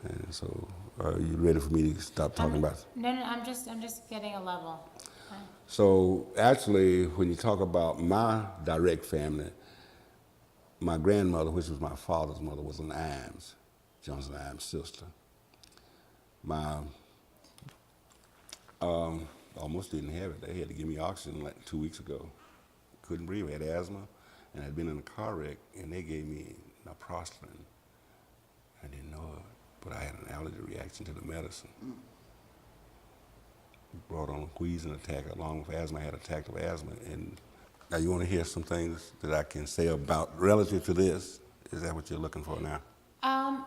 And so, are you ready for me to stop talking about it? No, no, I'm just getting a level. So, actually, when you talk about my direct family, my grandmother, which was my father's mother, was an Imes, Johnson Imes' sister. My almost didn't have it. They had to give me oxygen like 2 weeks ago. Couldn't breathe. I had asthma, and I'd been in a car wreck, and they gave me naproxen. I didn't know it, but I had an allergy reaction to the medicine. Brought on a wheezing attack along with asthma. I had an attack of asthma. And now you want to hear some things that I can say about relative to this? Is that what you're looking for now?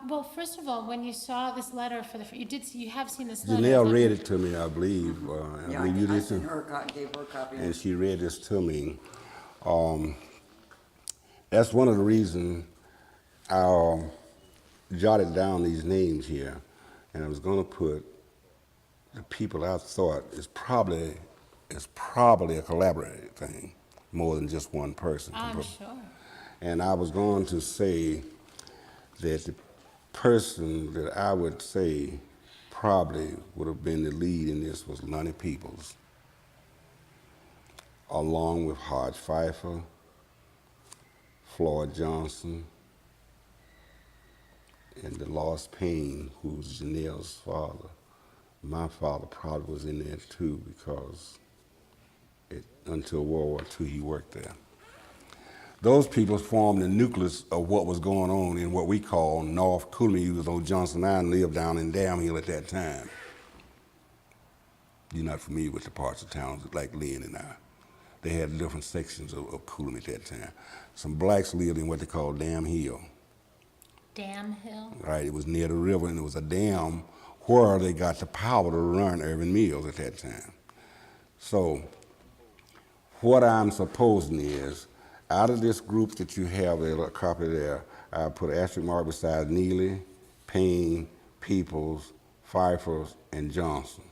Well, first of all, when you saw this letter for the, you have seen this letter. Janelle read it to me, I believe. And Yeah, I believe you I did sent too. her, gave her a copy. And she read this to me. That's one of the reasons I jotted down these names here, and I was going to put the people I thought is probably a collaborative thing, more than just one person. I'm sure. And I was going to say that the person that I would say probably would have been the lead in this was Lonnie Peoples, along with Hodge Pfeiffer, Floyd Johnson, and the Lost Payne, who was Janelle's father. My father probably was in there too because until World War II he worked there. Those people formed the nucleus of what was going on in what we call North Cooley, even though Johnson and I lived down in Dam Hill at that time. You're not familiar with the parts of towns like Lynn and I. They had different sections of Cooley at that time. Some blacks lived in what they called Dam Hill. Dam Hill? Right, it was near the river, and it was a dam where they got the power to run Irving Mills at that time. So what I'm supposing is, out of this group that you have there, a copy there, I put an asterisk mark beside Neely, Payne, Peoples, Pfeiffer, and Johnson.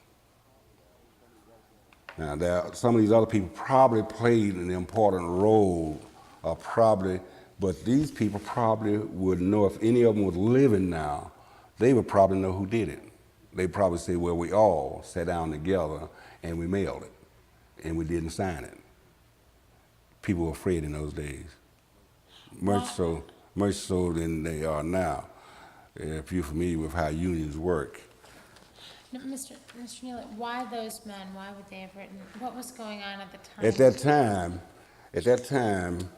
Now, some of these other people probably played an important role, but these people probably would know, if any of them was living now, they would probably know who did it. They'd probably say, well, we all sat down together and we mailed it, and we didn't sign it. People were afraid in those days, much so than they are now, if you're familiar with how unions work. No, Mr. Neely, why those men? Why would they have written? What was going on at the time? At that time,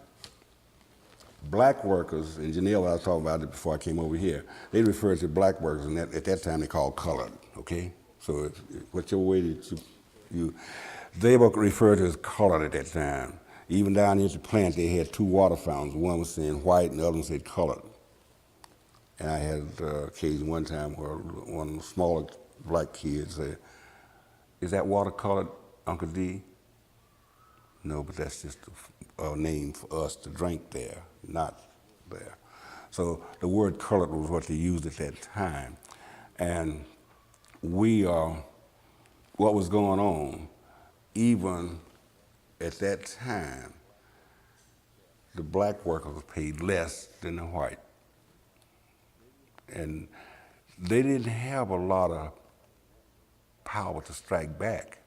black workers, and Janelle, I was talking about it before I came over here, they referred to black workers, and at that time they called colored, okay? So whichever way that they were referred to as colored at that time. Even down here at the plant, they had two water fountains. One was saying white and the other one said colored. And I had occasion one time where one of the smaller black kids said, "Is that water colored, Uncle D?" No, but that's just a name for us to drink there, not there. So the word colored was what they used at that time. And what was going on, even at that time, the black workers were paid less than the white. And they didn't have a lot of power to strike back.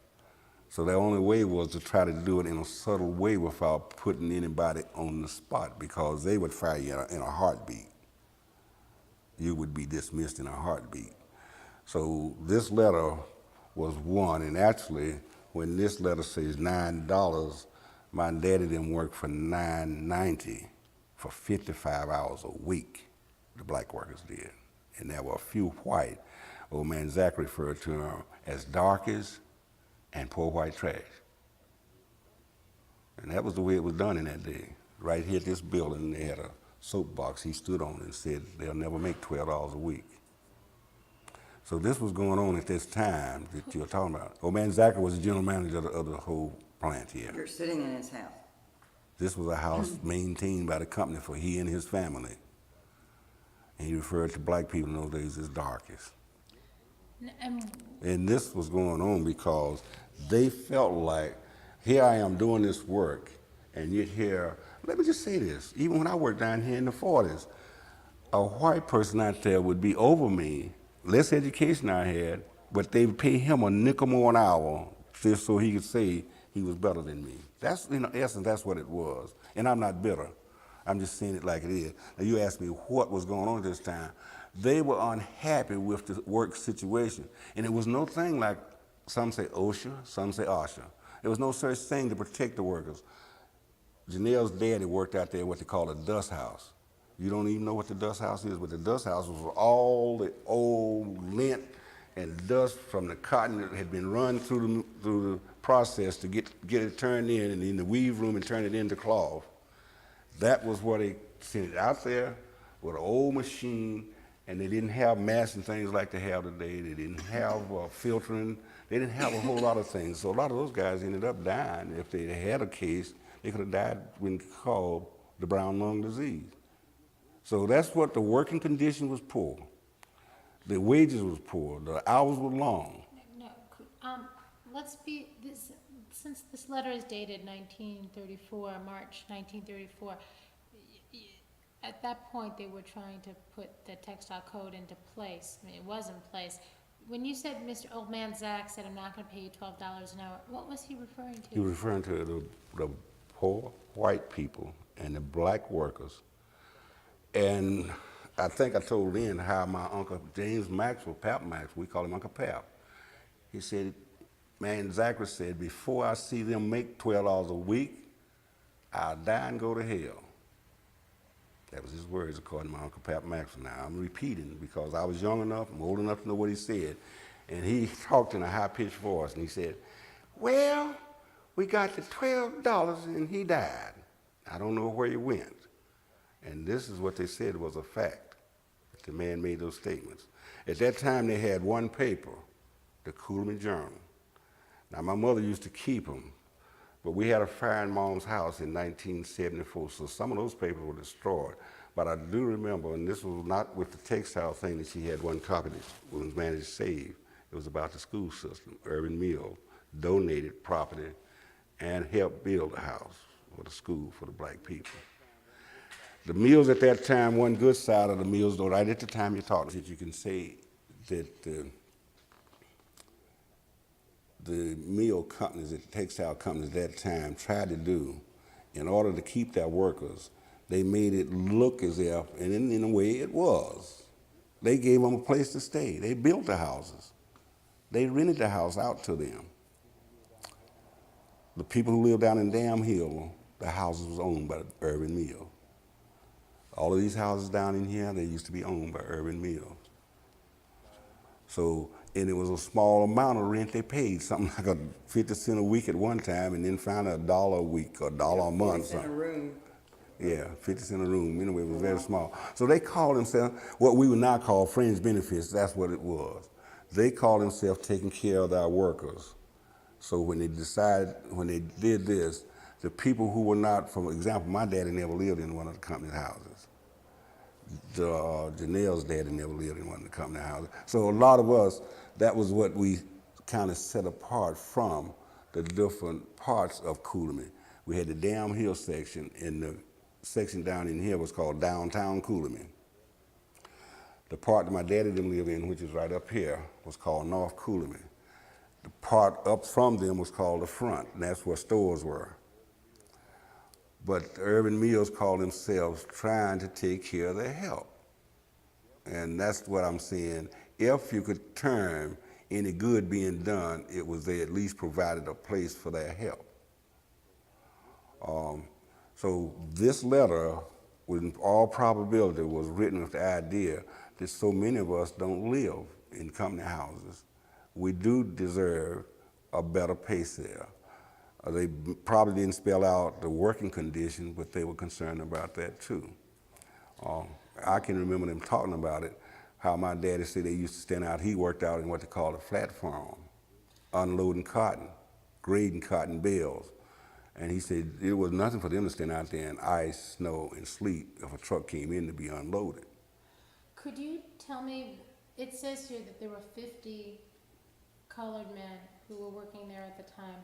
So the only way was to try to do it in a subtle way without putting anybody on the spot, because they would fire you in a heartbeat. You would be dismissed in a heartbeat. So this letter was one, and actually, when this letter says $9, my daddy didn't work for $9.90 for 55 hours a week. The black workers did, and there were a few white. Old man Zach referred to them as darkies and poor white trash. And that was the way it was done in that day. Right here at this building, they had a soapbox he stood on and said they'll never make $12 a week. So this was going on at this time that you're talking about. Old man Zachary was the general manager of the whole plant here. You're sitting in his house. This was a house maintained by the company for he and his family. And he referred to black people in those days as darkies. And this was going on because they felt like, here I am doing this work, and yet here, let me just say this, even when I worked down here in the 40s, a white person out there would be over me less education I had, but they would pay him a nickel more an hour just so he could say he was better than me. That's, in essence, that's what it was. And I'm not bitter. I'm just seeing it like it is. Now, you asked me what was going on at this time. They were unhappy with the work situation. And it was no thing like, some say OSHA, some say OSHA. There was no such thing to protect the workers. Janelle's daddy worked out there what they call a dust house. You don't even know what the dust house is, but the dust house was all the old lint and dust from the cotton that had been run through the process to get it turned in the weave room and turn it into cloth. That was where they sent it out there with an old machine, and they didn't have mass and things like they have today. They didn't have filtering. They didn't have a whole lot of things. So a lot of those guys ended up dying. If they had a case, they could have died when called the brown lung disease. So that's what the working condition was poor. The wages was poor. The hours were long. No, since this letter is dated 1934, March 1934, at that point, they were trying to put the textile code into place. I mean, it was in place. When you said Mr. Old Man Zach said, I'm not gonna pay you $12 an hour, what was he referring to? He was referring to the poor white people and the black workers. And I think I told Lynn how my uncle James Maxwell, Pap Max, we call him Uncle Pap. He said, man, Zachary said, before I see them make $12 a week, I'll die and go to hell. That was his words, according to my Uncle Pap Maxwell. Now, I'm repeating because I was young enough, I'm old enough to know what he said. And he talked in a high-pitched voice, and he said, well, we got the $12 and he died. I don't know where he went. And this is what they said was a fact. The man made those statements. At that time, they had one paper, the Coolman Journal. Now, my mother used to keep them, but we had a fire in Mom's house in 1974, so some of those papers were destroyed. But I do remember, and this was not with the textile thing that she had one copy that was managed to save. It was about the school system. Irvin Mill donated property and helped build a house for the school for the black people. The mills at that time, one good side of the mills, though, right at the time you're talking, that you can say that the mill companies, the textile companies at that time tried to do, in order to keep their workers, they made it look as if, and in a way it was, they gave them a place to stay. They built the houses. They rented the house out to them. The people who lived down in Dam Hill, the houses was owned by Irvin Mill. All of these houses down in here, they used to be owned by Irvin Mill. So, and it was a small amount of rent they paid, something like a 50 cents a week at one time, and then found $1 a week or $1 a month. 50 cents a room. Yeah, 50 cents a room. Anyway, it was very small. So they called themselves what we would now call fringe benefits. That's what it was. They called themselves taking care of their workers. So when they did this, the people who were not, for example, my daddy never lived in one of the company's houses. Janelle's daddy never lived in one of the company houses. So a lot of us, that was what we kind of set apart from the different parts of Coolman. We had the Dam Hill section, and the section down in here was called downtown Coolman. The part that my daddy didn't live in, which is right up here, was called North Coolman. The part up from them was called the front, and that's where stores were. But the Urban Mills called themselves trying to take care of their help. And that's what I'm saying. If you could term any good being done, it was they at least provided a place for their help. So this letter, with all probability, was written with the idea that so many of us don't live in company houses. We do deserve a better pay scale. They probably didn't spell out the working conditions, but they were concerned about that too. I can remember them talking about it, how my daddy said they used to stand out, he worked out in what they call a flat farm, unloading cotton, grading cotton bales. And he said it was nothing for them to stand out there in ice, snow, and sleet if a truck came in to be unloaded. Could you tell me, it says here that there were 50 colored men who were working there at the time.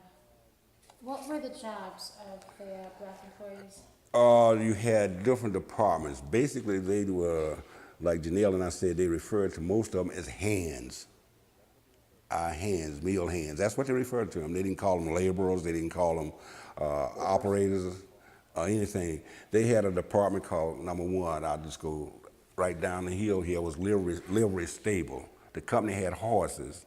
What were the jobs of the black employees? You had different departments. Basically, they were like Janelle and I said, they referred to most of them as hands. Our hands, meal hands. That's what they referred to them. They didn't call them laborers. They didn't call them operators or anything. They had a department called number one. I'll just go right down the hill here was livery stable. The company had horses,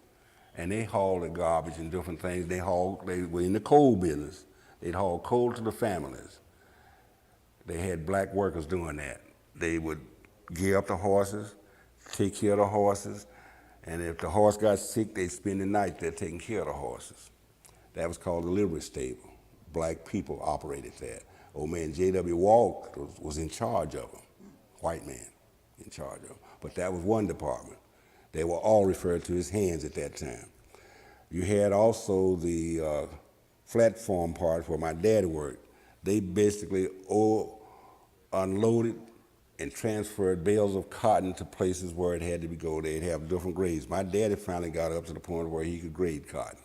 and they hauled the garbage and different things. They were in the coal business. They'd haul coal to the families. They had black workers doing that. They would gear up the horses, take care of the horses, and if the horse got sick, they'd spend the night there taking care of the horses. That was called the livery stable. Black people operated that. Old man J.W. Walk was in charge of them, white man in charge of them. But that was one department. They were all referred to as hands at that time. You had also the platform part where my dad worked. They basically unloaded and transferred bales of cotton to places where it had to go. They'd have different grades. My daddy finally got up to the point where he could grade cotton.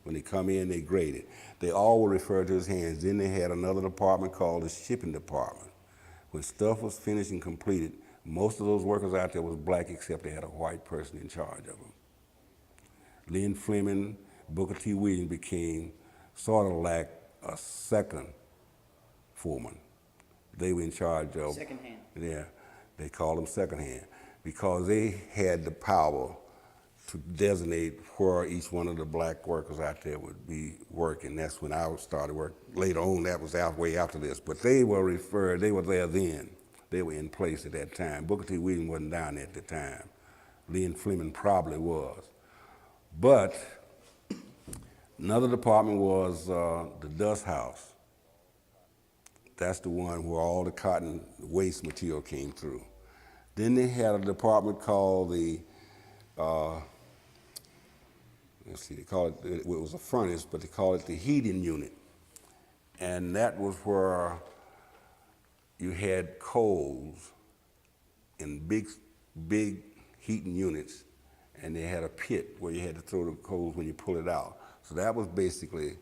When they come in, they grade it. They all were referred to as hands. Then they had another department called the shipping department. When stuff was finished and completed, most of those workers out there was black except they had a white person in charge of them. Lynn Fleming, Booker T. Williams became sort of like a second foreman. They were in charge of. Second hand. Yeah, they called them second hand because they had the power to designate where each one of the black workers out there would be working. That's when I started work. Later on, that was way after this. But they were there then. They were in place at that time. Booker T. Williams wasn't down there at the time. Lynn Fleming probably was. But another department was the dust house. That's the one where all the cotton waste material came through. Then they had a department called the, they call it was a furnace, but they call it the heating unit. And that was where you had coals in big heating units, and they had a pit where you had to throw the coals when you pull it out. So that was basically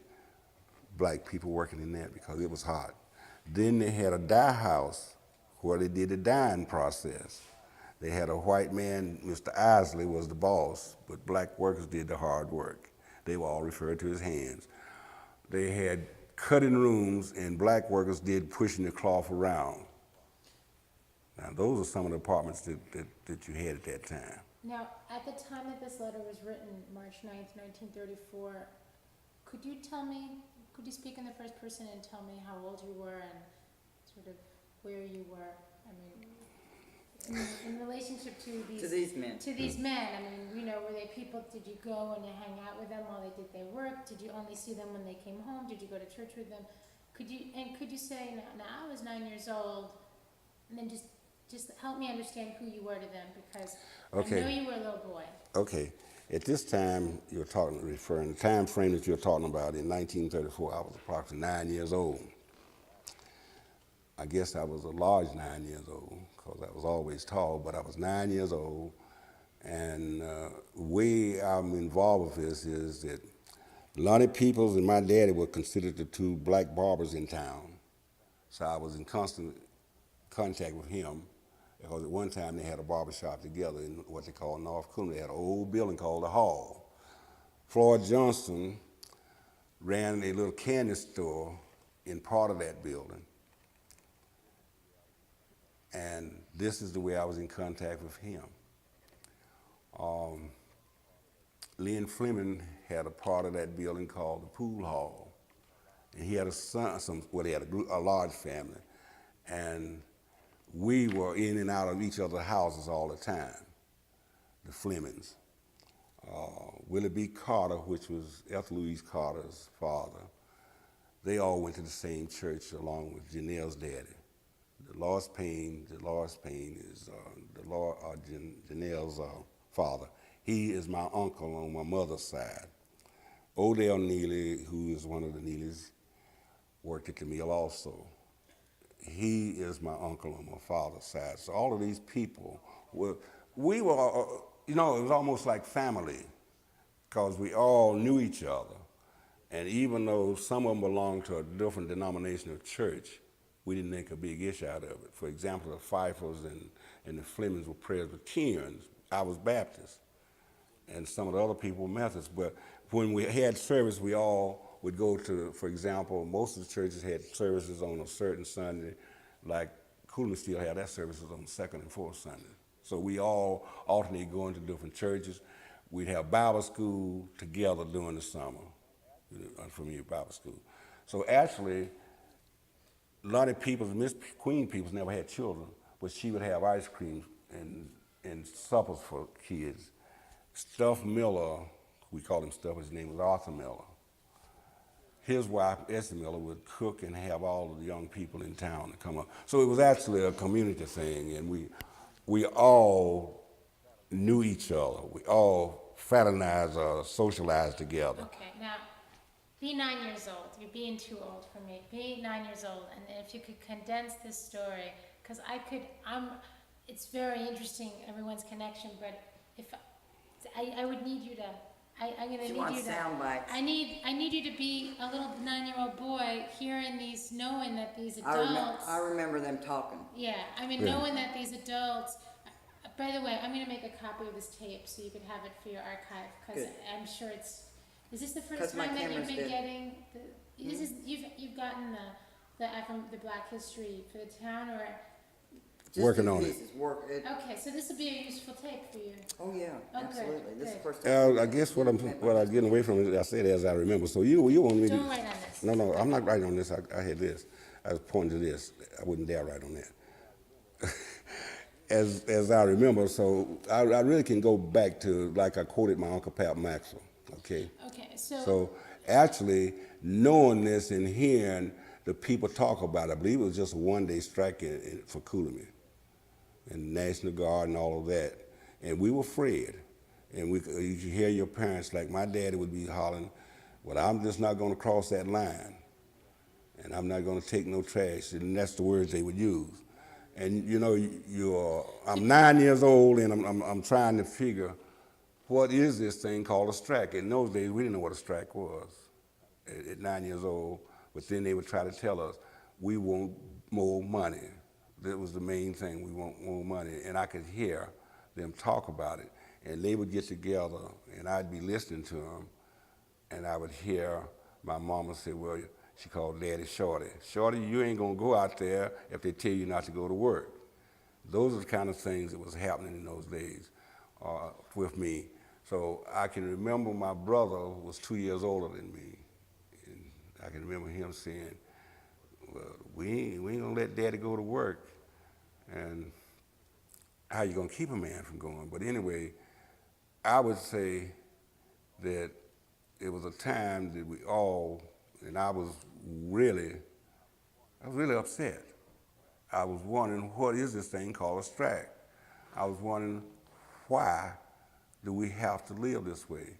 black people working in that because it was hot. Then they had a dye house where they did the dyeing process. They had a white man, Mr. Isley was the boss, but black workers did the hard work. They were all referred to as hands. They had cutting rooms and black workers did pushing the cloth around. Now those are some of the departments that you had at that time. Now, at the time that this letter was written, March 9th, 1934, could you speak in the first person and tell me how old you were and sort of where you were? I mean, in relationship to these men. To these men, I mean, were they people? Did you go and hang out with them while they did their work? Did you only see them when they came home? Did you go to church with them? Could you say, now I was 9 years old, and then just help me understand who you were to them, because Okay. I know you were a little boy. Okay, at this time referring the time frame that you're talking about in 1934, I was approximately 9 years old. I guess I was a large 9 years old because I was always tall, but I was 9 years old. And the way I'm involved with this is that Lonnie Peoples and my daddy were considered the two black barbers in town. So I was in constant contact with him because at one time they had a barber shop together in what they call North Cooley. They had an old building called the Hall. Floyd Johnson ran a little candy store in part of that building. And this is the way I was in contact with him. Lynn Fleming had a part of that building called the Pool Hall. And he had a son, he had a large family. And we were in and out of each other's houses all the time, the Flemings. Willie B. Carter, which was Ethel Louise Carter's father, they all went to the same church along with Janelle's daddy. Dolores Payne is Janelle's father. He is my uncle on my mother's side. Odell Neely, who is one of the Neelys, worked at the mill also. He is my uncle on my father's side. So all of these people, it was almost like family because we all knew each other. And even though some of them belonged to a different denominational church, we didn't make a big issue out of it. For example, the Fifers and the Flemings were Presbyterians. I was Baptist, and some of the other people were Methodists. But when we had service, we all would go to, for example, most of the churches had services on a certain Sunday, like Coolman still had that services on the second and fourth Sunday. So we all alternate going to different churches. We'd have Bible school together during the summer, unfamiliar Bible school. So actually, Lonnie Peoples, Miss Queen Peoples never had children, but she would have ice cream and suppers for kids. Stuff Miller, we called him Stuff, his name was Arthur Miller. His wife, Essie Miller, would cook and have all of the young people in town to come up. So it was actually a community thing, and we all knew each other. We all fraternized or socialized together. Okay, now, be 9 years old. You're being too old for me. Be 9 years old, and if you could condense this story, because it's very interesting, everyone's connection, but if I would need you to, I'm gonna She need you wants to. sound bites. I need you to be a little 9-year-old boy hearing these, knowing that these adults. I remember them talking. Yeah, I mean, Yeah. knowing that these adults. By the way, I'm gonna make a copy of this tape so you can have it for your archive, because Good. I'm sure it's. Is this the 'Cause first my time that you've cameras been did. getting you've gotten the Black History for the town, or? Just Working in on it. pieces, Okay, so this will be a useful tape for you. Oh, yeah, Oh, good, absolutely. This is the good. first time. I guess what I'm getting away from is I said as I remember. So you want me to? Don't write on this. No, I'm not writing on this. I had this. I was pointing to this. I wouldn't dare write on that. as I remember, so I really can go back to, like I quoted my Uncle Pat Maxwell, okay? Okay, So actually, knowing this and hearing the people talk about it, I believe it was just a one-day strike for Coolman and National Guard and all of that. And we were afraid. And you could hear your parents, like my daddy would be hollering, well, I'm just not going to cross that line. And I'm not going to take no trash. And that's the words they would use. And you know, I'm 9 years old, and I'm trying to figure what is this thing called a strike. In those days, we didn't know what a strike was at 9 years old. But then they would try to tell us, we want more money. That was the main thing, we want more money. And I could hear them talk about it. And they would get together, and I'd be listening to them, and I would hear my mama say, well, she called Daddy Shorty. Shorty, you ain't gonna go out there if they tell you not to go to work. Those are the kind of things that was happening in those days with me. So I can remember my brother was 2 years older than me. And I can remember him saying, well, we ain't gonna let Daddy go to work. And how you gonna keep a man from going? But anyway, I would say that it was a time that we all, and I was really upset. I was wondering, what is this thing called a strike? I was wondering, why do we have to live this way?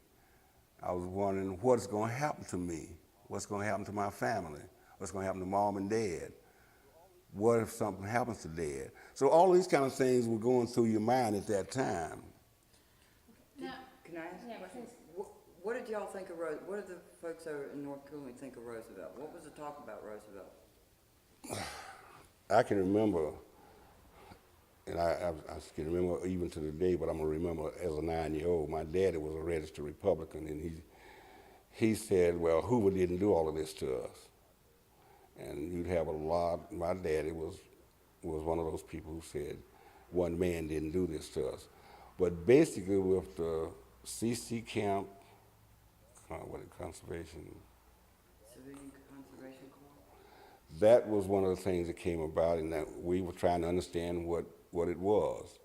I was wondering, what's gonna happen to me? What's gonna happen to my family? What's gonna happen to Mom and Dad? What if something happens to Dad? So all these kind of things were going through your mind at that time. Now, Can I ask yeah, a question? please. What did y'all think of Roosevelt? What did the folks over in North Cooley think of Roosevelt? What was the talk about Roosevelt? I can remember, and I can remember even to the day, but I'm gonna remember as a 9-year-old, my daddy was a registered Republican, and he said, well, Hoover didn't do all of this to us. And you'd have a lot, my daddy was one of those people who said, one man didn't do this to us. But basically with the CC camp, conservation, Civilian Conservation Corps? that was one of the things that came about, and that we were trying to understand what it was.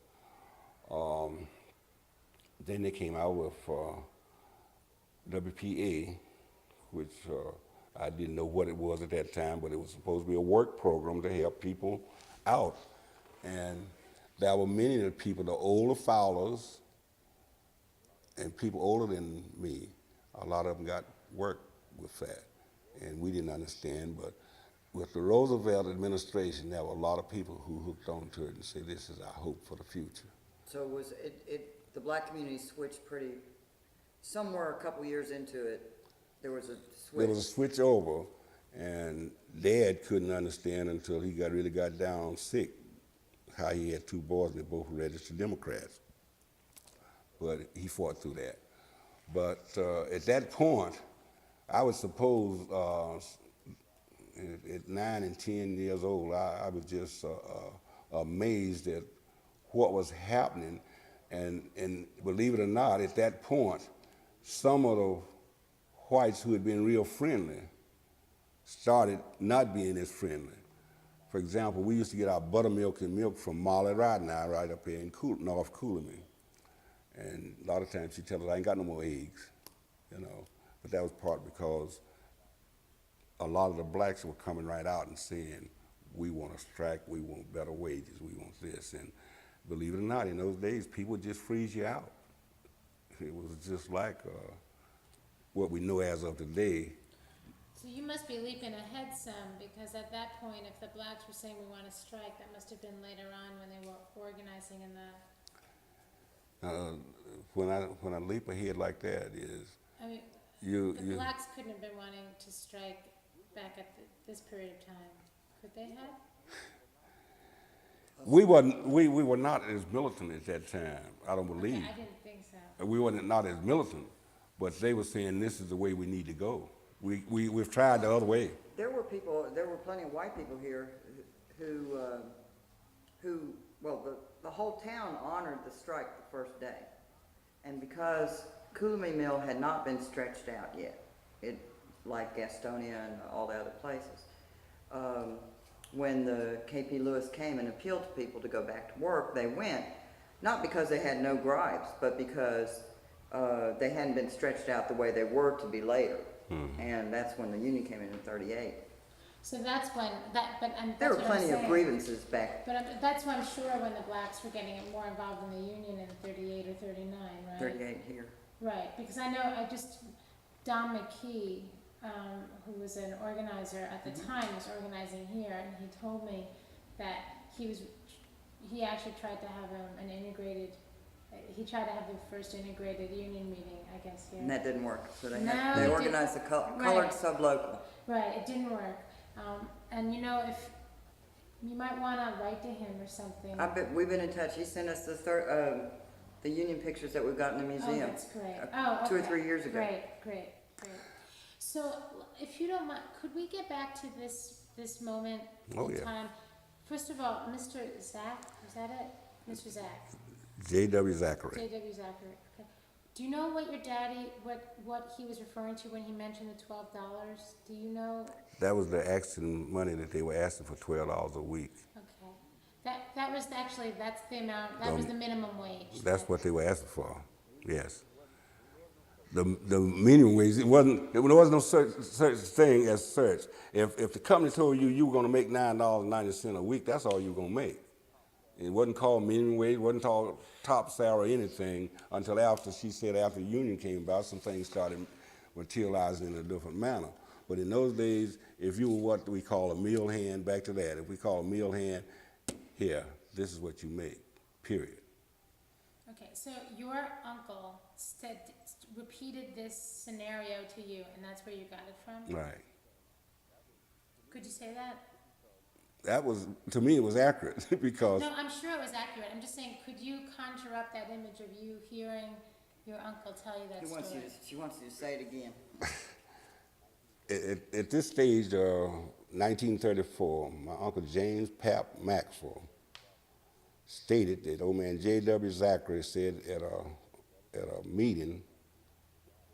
Then they came out with WPA, which I didn't know what it was at that time, but it was supposed to be a work program to help people out. And there were many of the people, the older Fowlers and people older than me, a lot of them got work with that. And we didn't understand, but with the Roosevelt administration, there were a lot of people who hooked onto it and said, this is our hope for the future. So was the black community switched somewhere a couple years into it, there was a switch. There was a switch over, And Dad couldn't understand until he really got down sick how he had two boys and they both were registered Democrats. But he fought through that. But at that point, I would suppose at 9 and 10 years old, I was just amazed at what was happening. And believe it or not, at that point, some of the whites who had been real friendly started not being as friendly. For example, we used to get our buttermilk and milk from Molly Rodney right up here in North Coolamy. And a lot of times she'd tell us, I ain't got no more eggs, you know. But that was part because a lot of the blacks were coming right out and saying, we want to strike, we want better wages, we want this. And believe it or not, in those days, people would just freeze you out. It was just like what we know as of today. So you must be leaping ahead some, because at that point, if the blacks were saying we want to strike, that must have been later on when they were organizing in the... When I leap ahead like that is, I mean, the blacks couldn't have been wanting to strike back at this period of time. Could they have? we were not as militant at that time, I don't believe. Okay, I didn't think so. We weren't not as militant, but they were saying this is the way we need to go. We've tried the other way. There were plenty of white people here the whole town honored the strike the first day. And because Coolamy Mill had not been stretched out yet, like Gastonia and all the other places, when the KP Lewis came and appealed to people to go back to work, they went, not because they had no gripes, but because they hadn't been stretched out the way they were to be later. Mm-hmm. And that's when the union came in 38. So that's when, there were plenty of grievances back. But that's why I'm sure when the blacks were getting more involved in the union in 38 or 39, right? 38 here. Right, because I know, Don McKee, who was an organizer at the time, was organizing here, and he told me that he actually tried to have an integrated, he tried to have the first integrated union meeting, I guess, here. And that didn't work, so they organized the colored sub-local. Right, it didn't work. And if you might want to write to him or something. We've been in touch. He sent us the union pictures that we've got in the museum. Oh, that's great. Okay. 2 or 3 years ago. Great. So, if you don't mind, could we get back to this moment in time? First of all, Mr. Zach, is that it? Mr. Zach. J.W. Zachary. J.W. Zachary. Okay. Do you know what your daddy, what he was referring to when he mentioned the $12? Do you know? That was the accident money that they were asking for $12 a week. Okay. That was actually, that's the amount, that was the minimum wage. That's what they were asking for, yes. The minimum wage, there was no such thing as such. If the company told you were gonna make $9.90 a week, that's all you were gonna make. It wasn't called minimum wage, it wasn't called top salary or anything until after the union came about, some things started materializing in a different manner. But in those days, if you were what we call a mill hand, back to that, if we call a mill hand, here, this is what you make, period. Okay, so your uncle repeated this scenario to you, and that's where you got it from? Right. Could you say that? That was, to me, it was accurate because... No, I'm sure it was accurate. I'm just saying, could you conjure up that image of you hearing your uncle tell you that story? She wants you to say it again. At this stage, 1934, my Uncle James Pap Maxwell stated that old man J.W. Zachary said at a meeting,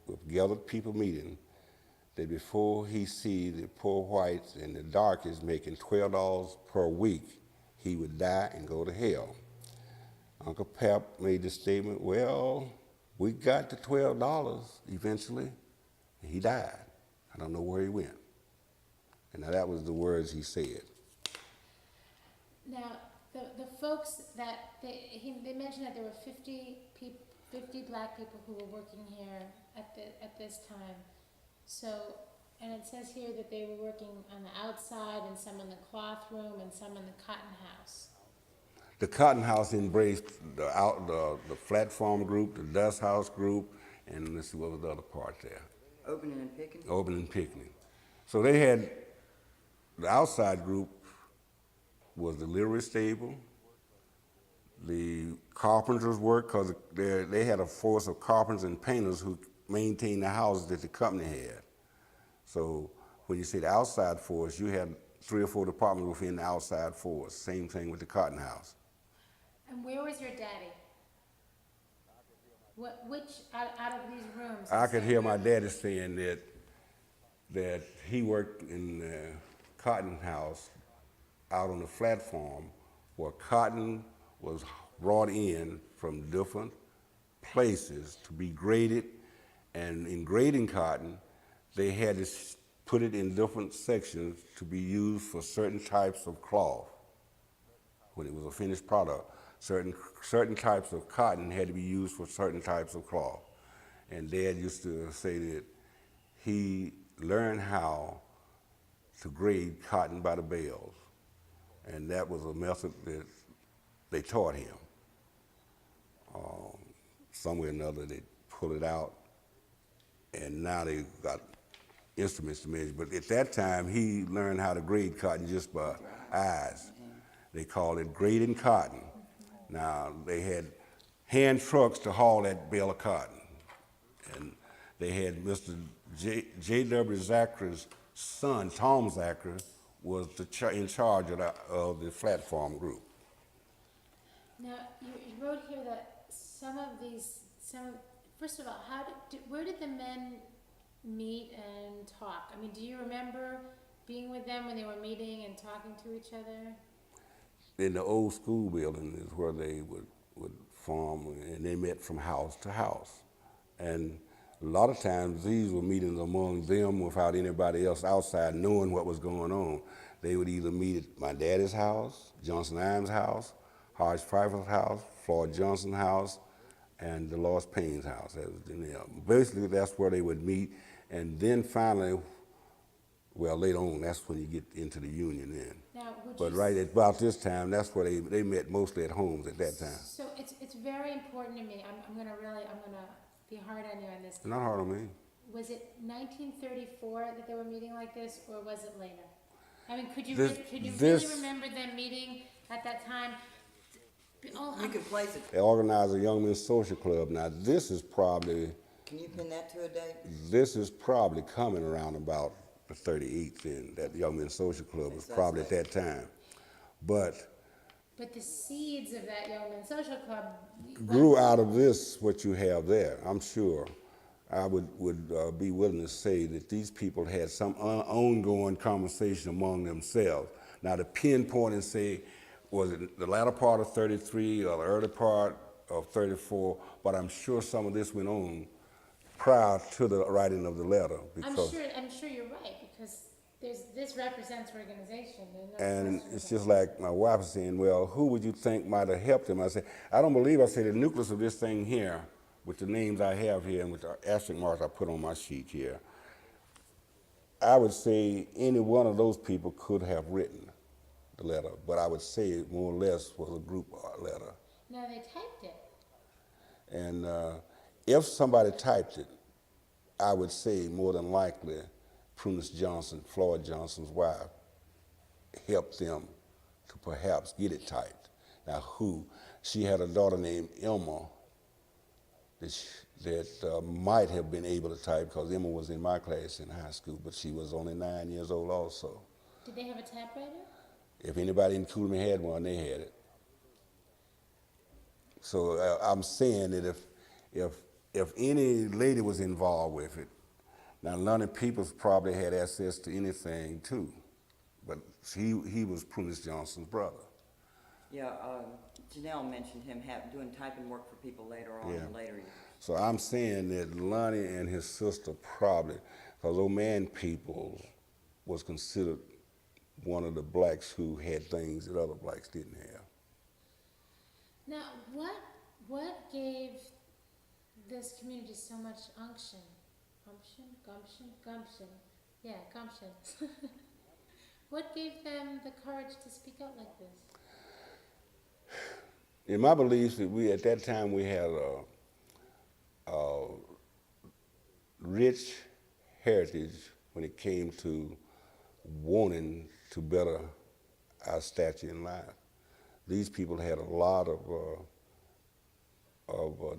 with gathered people meeting, that before he see the poor whites and the darkies making $12 per week, he would die and go to hell. Uncle Pap made the statement, well, we got to $12 eventually, and he died. I don't know where he went. And now that was the words he said. Now, the folks that, they mentioned that there were 50 black people who were working here at this time. So, and it says here that they were working on the outside and some in the cloth room and some in the cotton house. The cotton house embraced the flat farm group, the dust house group, and let's see what was the other part there. Opening and picking? Opening and picking. So they had The outside group was the livery stable, the carpenters work, because they had a force of carpenters and painters who maintained the houses that the company had. So when you say the outside force, you had 3 or 4 departments within the outside force. Same thing with the cotton house. And where was your daddy? Which out of these rooms? I could hear my Where- daddy saying that he worked in the cotton house out on the platform where cotton was brought in from different places to be graded, and in grading cotton, they had to put it in different sections to be used for certain types of cloth. When it was a finished product, certain types of cotton had to be used for certain types of cloth. And Dad used to say that he learned how to grade cotton by the bales, and that was a method that they taught him. Somewhere or another, they pull it out, and now they got instruments to measure. But at that time, he learned how to grade cotton just by eyes. They called it grading cotton. Now, they had hand trucks to haul that bale of cotton. And they had Mr. J.W. Zachary's son, Tom Zachary, was in charge of the platform group. Now, you wrote here that first of all, where did the men meet and talk? I mean, do you remember being with them when they were meeting and talking to each other? In the old school building is where they would form, and they met from house to house. And a lot of times these were meetings among them without anybody else outside knowing what was going on. They would either meet at my daddy's house, Johnson Imes' house, Hodge Pfeiffer's house, Floyd Johnson's house, and Dolores Payne's house. Basically, that's where they would meet. And then finally, well, later on, that's when you get into the union then. Now, But right at about this time, that's where they met mostly at homes at that time. So it's very important to me. I'm gonna be hard on you on this. Not hard on me. Was it 1934 that they were meeting like this, or was it later? I mean, could you really remember them meeting at that time? You can place it. They organized a Young Men's Social Club. Now, this is probably coming around about the 38th then. That Young Men's Social Club was probably at that time. But the seeds of that Young Men's Social Club grew out of this, what you have there, I'm sure. I would be willing to say that these people had some ongoing conversation among themselves. Now, to pinpoint and say, was it the latter part of 33 or the early part of 34, but I'm sure some of this went on prior to the writing of the letter. Because I'm sure you're right, because this represents organization. And it's just like my wife was saying, well, who would you think might have helped him? I said, I don't believe, I said, the nucleus of this thing here, with the names I have here and with the asterisk marks I put on my sheet here, I would say any one of those people could have written the letter, but I would say it more or less was a group letter. No, they typed it. And if somebody typed it, I would say more than likely Prudence Johnson, Floyd Johnson's wife, helped them to perhaps get it typed. Now, who? She had a daughter named Emma that might have been able to type, because Emma was in my class in high school, but she was only 9 years old also. Did they have a typewriter? If anybody in Cooley had one, they had it. So I'm saying that if any lady was involved with it, now Lonnie Peoples probably had access to anything too, but he was Prudence Johnson's brother. Yeah, Janelle mentioned him doing typing work for people later on in later years. So I'm saying that Lonnie and his sister probably, because old man Peoples was considered one of the blacks who had things that other blacks didn't have. Now, what gave this community so much unction? Gumption? Yeah, gumption. What gave them the courage to speak out like this? In my belief, that at that time we had a rich heritage when it came to wanting to better our stature in life. These people had a lot of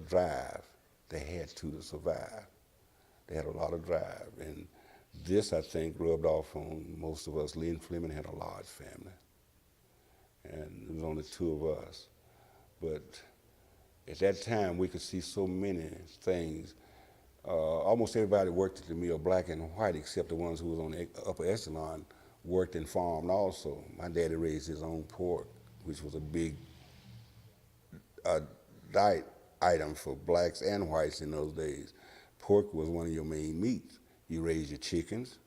drive. They had to survive. They had a lot of drive, and this, I think, rubbed off on most of us. Lynn Fleming had a large family, and there was only two of us. But at that time, we could see so many things. Almost everybody worked at the mill, black and white, except the ones who was on the upper echelon, worked and farmed also. My daddy raised his own pork, which was a big diet item for blacks and whites in those days. Pork was one of your main meats. You raised your chickens,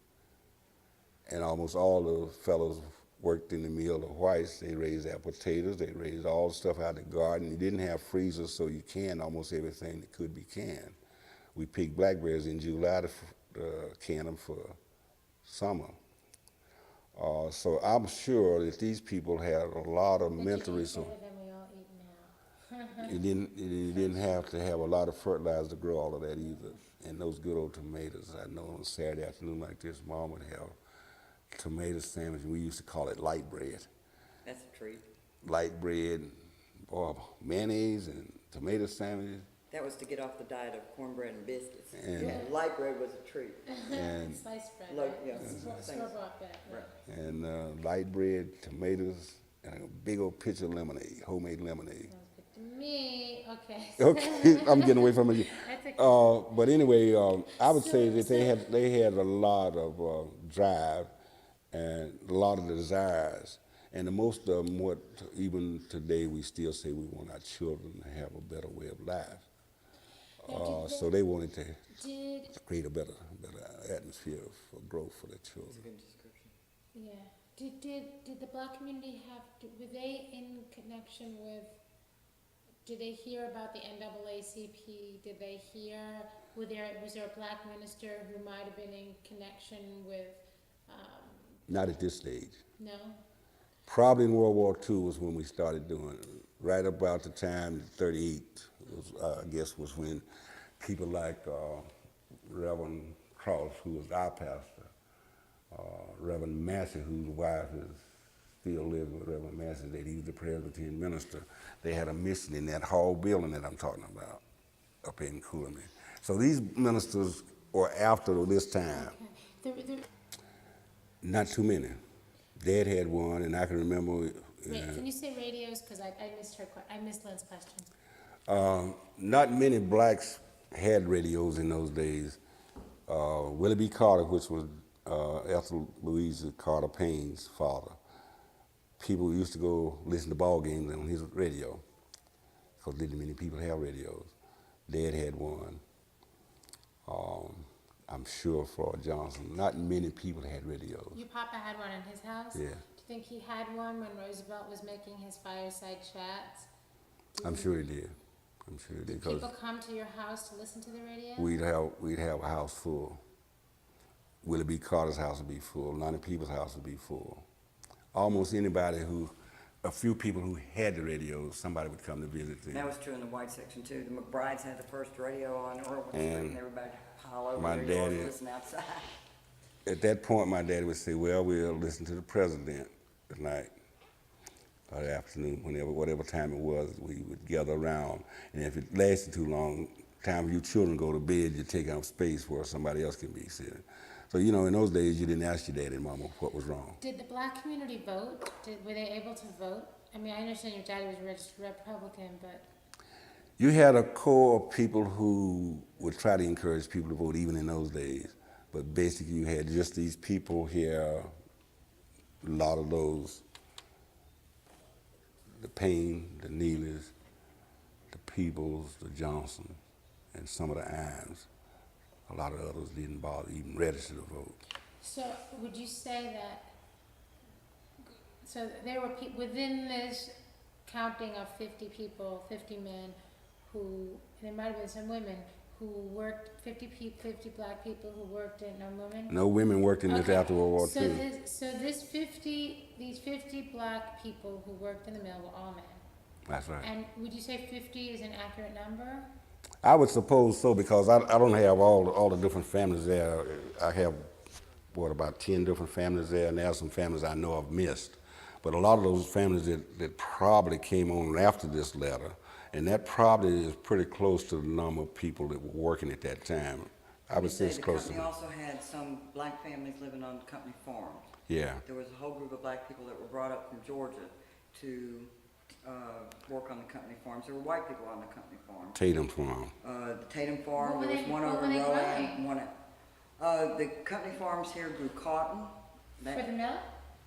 and almost all the fellows worked in the mill, the whites, they raised their potatoes, they raised all the stuff out of the garden. You didn't have freezers, so you canned almost everything that could be canned. We picked blackberries in July to can them for summer. So I'm sure that these people had a lot of mental resources. Better than we all eat now. You didn't have to have a lot of fertilizer to grow all of that either. And those good old tomatoes, I know on a Saturday afternoon like this, Mom would have tomato sandwich. We used to call it light bread. That's a treat. Light bread, or mayonnaise and tomato sandwiches. That was to get off the diet of cornbread and biscuits. And- Yeah, light bread was a treat. And Sliced bread, Look, right? yeah, Store-bought bread, right. Right. and light bread, tomatoes, and a big old pitcher of lemonade, homemade lemonade. Sounds good to me, okay. Okay, I'm getting away from it. That's okay. But anyway, I would So- say that they had a lot of drive and a lot of desires, and the most of them, what even today we still say we want our children to have a better way of life. So they wanted to Did, create a better atmosphere for growth for their children. Good description. yeah, did the black community were they in connection with, did they hear about the NAACP? Did they hear, was there a black minister who might have been in connection with, Not at this stage. no? Probably in World War II was when we started doing it. Right about the time, 38, I guess, was when people like Reverend Cross, who was our pastor, Reverend Massey, whose wife is still living with Reverend Massey, that he was the Presbyterian minister. They had a mission in that hall building that I'm talking about up in Cooley. So these ministers were after this time. Okay. Not too many. Dad had one, and I can remember. Wait, can you say radios? Because I missed Lynn's question. Not many blacks had radios in those days. Willie B. Carter, which was Ethel Louisa Carter Payne's father, people used to go listen to ball games on his radio, because didn't many people have radios. Dad had one. I'm sure Floyd Johnson. Not many people had radios. Your papa had one in his house? Yeah. Do you think he had one when Roosevelt was making his fireside chats? I'm sure he did. I'm sure he did. Did people come to your house to listen to the radio? We'd have a house full. Willie B. Carter's house would be full. Lonnie Peoples' house would be full. Almost anybody a few people who had the radios, somebody would come to visit them. That was true in the white section too. The McBrides had the first radio on Irwin Street, And and everybody pile over my their yards daddy- and listen outside. At that point, my daddy would say, well, we'll listen to the president tonight or the afternoon, whatever time it was, we would gather around. And if it lasted too long, time for you children to go to bed, you take up space where somebody else can be sitting. So, in those days, you didn't ask your daddy and mama what was wrong. Did the black community vote? Were they able to vote? I mean, I understand your daddy was a registered Republican, but You had a core of people who would try to encourage people to vote even in those days. But basically you had just these people here, a lot of those, the Payne, the Neelys, the Peebles, the Johnson, and some of the Imes. A lot of others didn't bother even register to vote. so would you say that, so there were within this counting of 50 people, 50 men, who, there might have been some women, who worked, 50 black people who worked in, no women? No women worked in this Okay, after World War so II. these 50 black people who worked in the mill were all men. That's right. And would you say 50 is an accurate number? I would suppose so, because I don't have all the different families there. I have about 10 different families there, and there are some families I know I've missed. But a lot of those families that probably came on after this letter, and that probably is pretty close to the number of people that were working at that time. I would say it's The close to company also had some black families living on company farms. Yeah. There was a whole group of black people that were brought up from Georgia to work on the company farms. There were white people on the company farms. Tatum Farm. The Tatum Farm, What were there was they- one what over were they Rowan, growing? one the company farms here grew cotton. For the mill?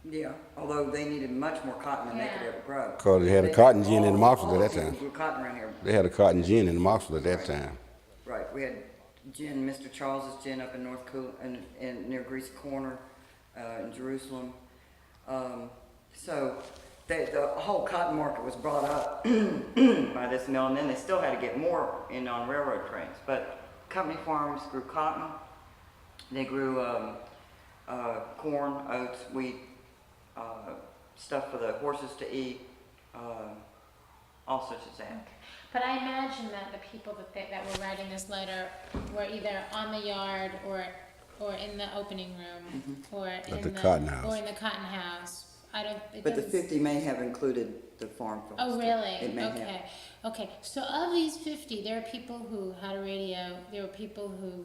Yeah, although they needed much more cotton than they could Yeah. ever grow. 'Cause they had a cotton gin in all Moxville at that people time. grew cotton around here. They had a cotton gin in Moxville at that Right. time. Right, we had gin, Mr. Charles's gin up in North in near Greasy Corner, in Jerusalem. So the whole cotton market was brought up by this mill, and then they still had to get more in on railroad trains. But company farms grew cotton. They grew corn, oats, wheat, stuff for the horses to eat, all such as that. But I imagine that the people that were writing this letter were either on the yard or in the opening room or in the cotton house. Or in the cotton house. I don't. It But the doesn't- 50 may have included the farm folks. Oh, too. really? It may Okay. have. Okay. So of these 50, there are people who had a radio, there were people who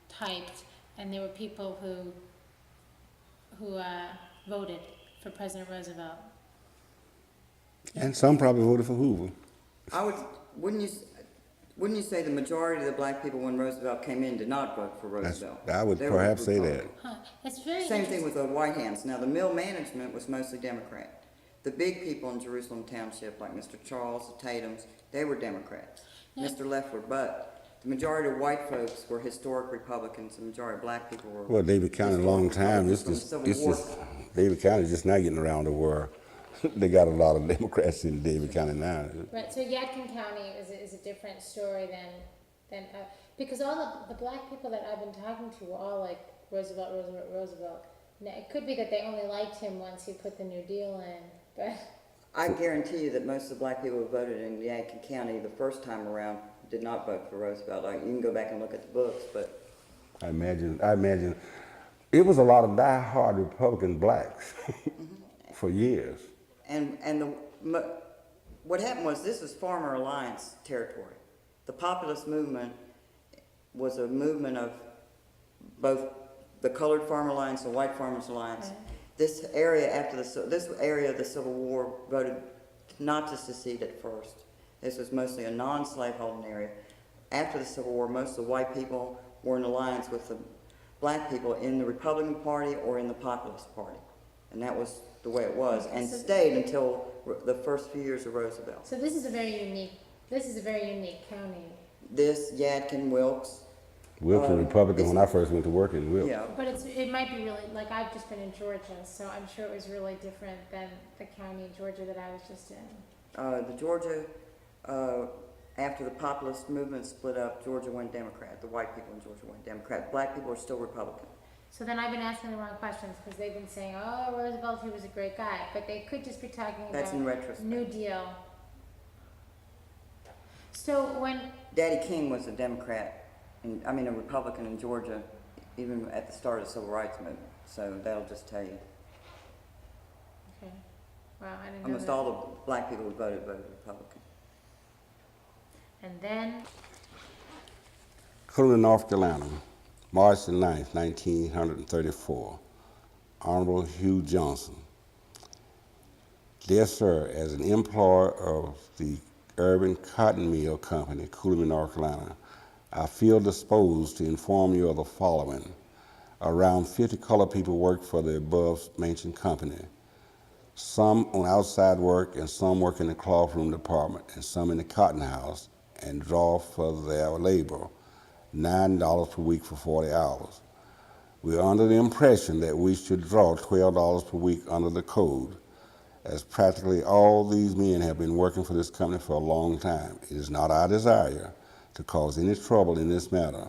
typed, and there were people who voted for President Roosevelt. And some probably voted for Hoover. Wouldn't you say the majority of the black people when Roosevelt came in did not vote for Roosevelt? I would They were perhaps say that. Republican. Huh. That's very Same thing interesting. with the White Hands. Now, the mill management was mostly Democrat. The big people in Jerusalem Township, like Mr. Charles, the Tatums, they were Democrats. Yeah. Mr. Leffler, but the majority of white folks were historic Republicans. The majority of black people were. Well, David County, a long time. It's From the just, Civil it's War. just, David County just now getting around to where they got a lot of Democrats in David County now. Right. So Yadkin County is a different story than because all the black people that I've been talking to were all like Roosevelt, Roosevelt, Roosevelt. Now, it could be that they only liked him once he put the New Deal in, but. I guarantee you that most of the black people who voted in Yadkin County the first time around did not vote for Roosevelt. Like, you can go back and look at the books, but I imagine it was a lot of die-hard Republican blacks for years. what happened was this is Farmer Alliance territory. The populist movement was a movement of both the Colored Farmer Alliance and White Farmers Alliance. Right. So- stayed until the first few years of Roosevelt. So this is a very unique county. This, Yadkin, Wilkes, Wilkes was Republican when I first went to work in Wilkes. yeah. But it might be really, like, I've just been in Georgia, so I'm sure it was really different than the county in Georgia that I was just in. The Georgia, after the populist movement split up, Georgia went Democrat. The white people in Georgia went Democrat. Black people are still Republican. So then I've been asking the wrong questions, because they've been saying, oh, Roosevelt, he was a great guy, but they could just be talking about That's in retrospect. New Deal. So when, Daddy King was a Democrat, a Republican in Georgia, even at the start of the Civil Rights Movement. So that'll just tell you. okay, wow, I didn't know Almost that. all the black people who voted Republican. And then, Cleveland, North Carolina, March the 9th, 1934. Honorable Hugh Johnson. Dear Sir, as an employer of the Urban Cotton Mill Company, Coolman, North Carolina, I feel disposed to inform you of the following. Around 50 colored people work for the above-mentioned company. Some on outside work and some work in the cloth room department and some in the cotton house and draw for their labor $9 per week for 40 hours. We are under the impression that we should draw $12 per week under the code. As practically all these men have been working for this company for a long time, it is not our desire to cause any trouble in this matter,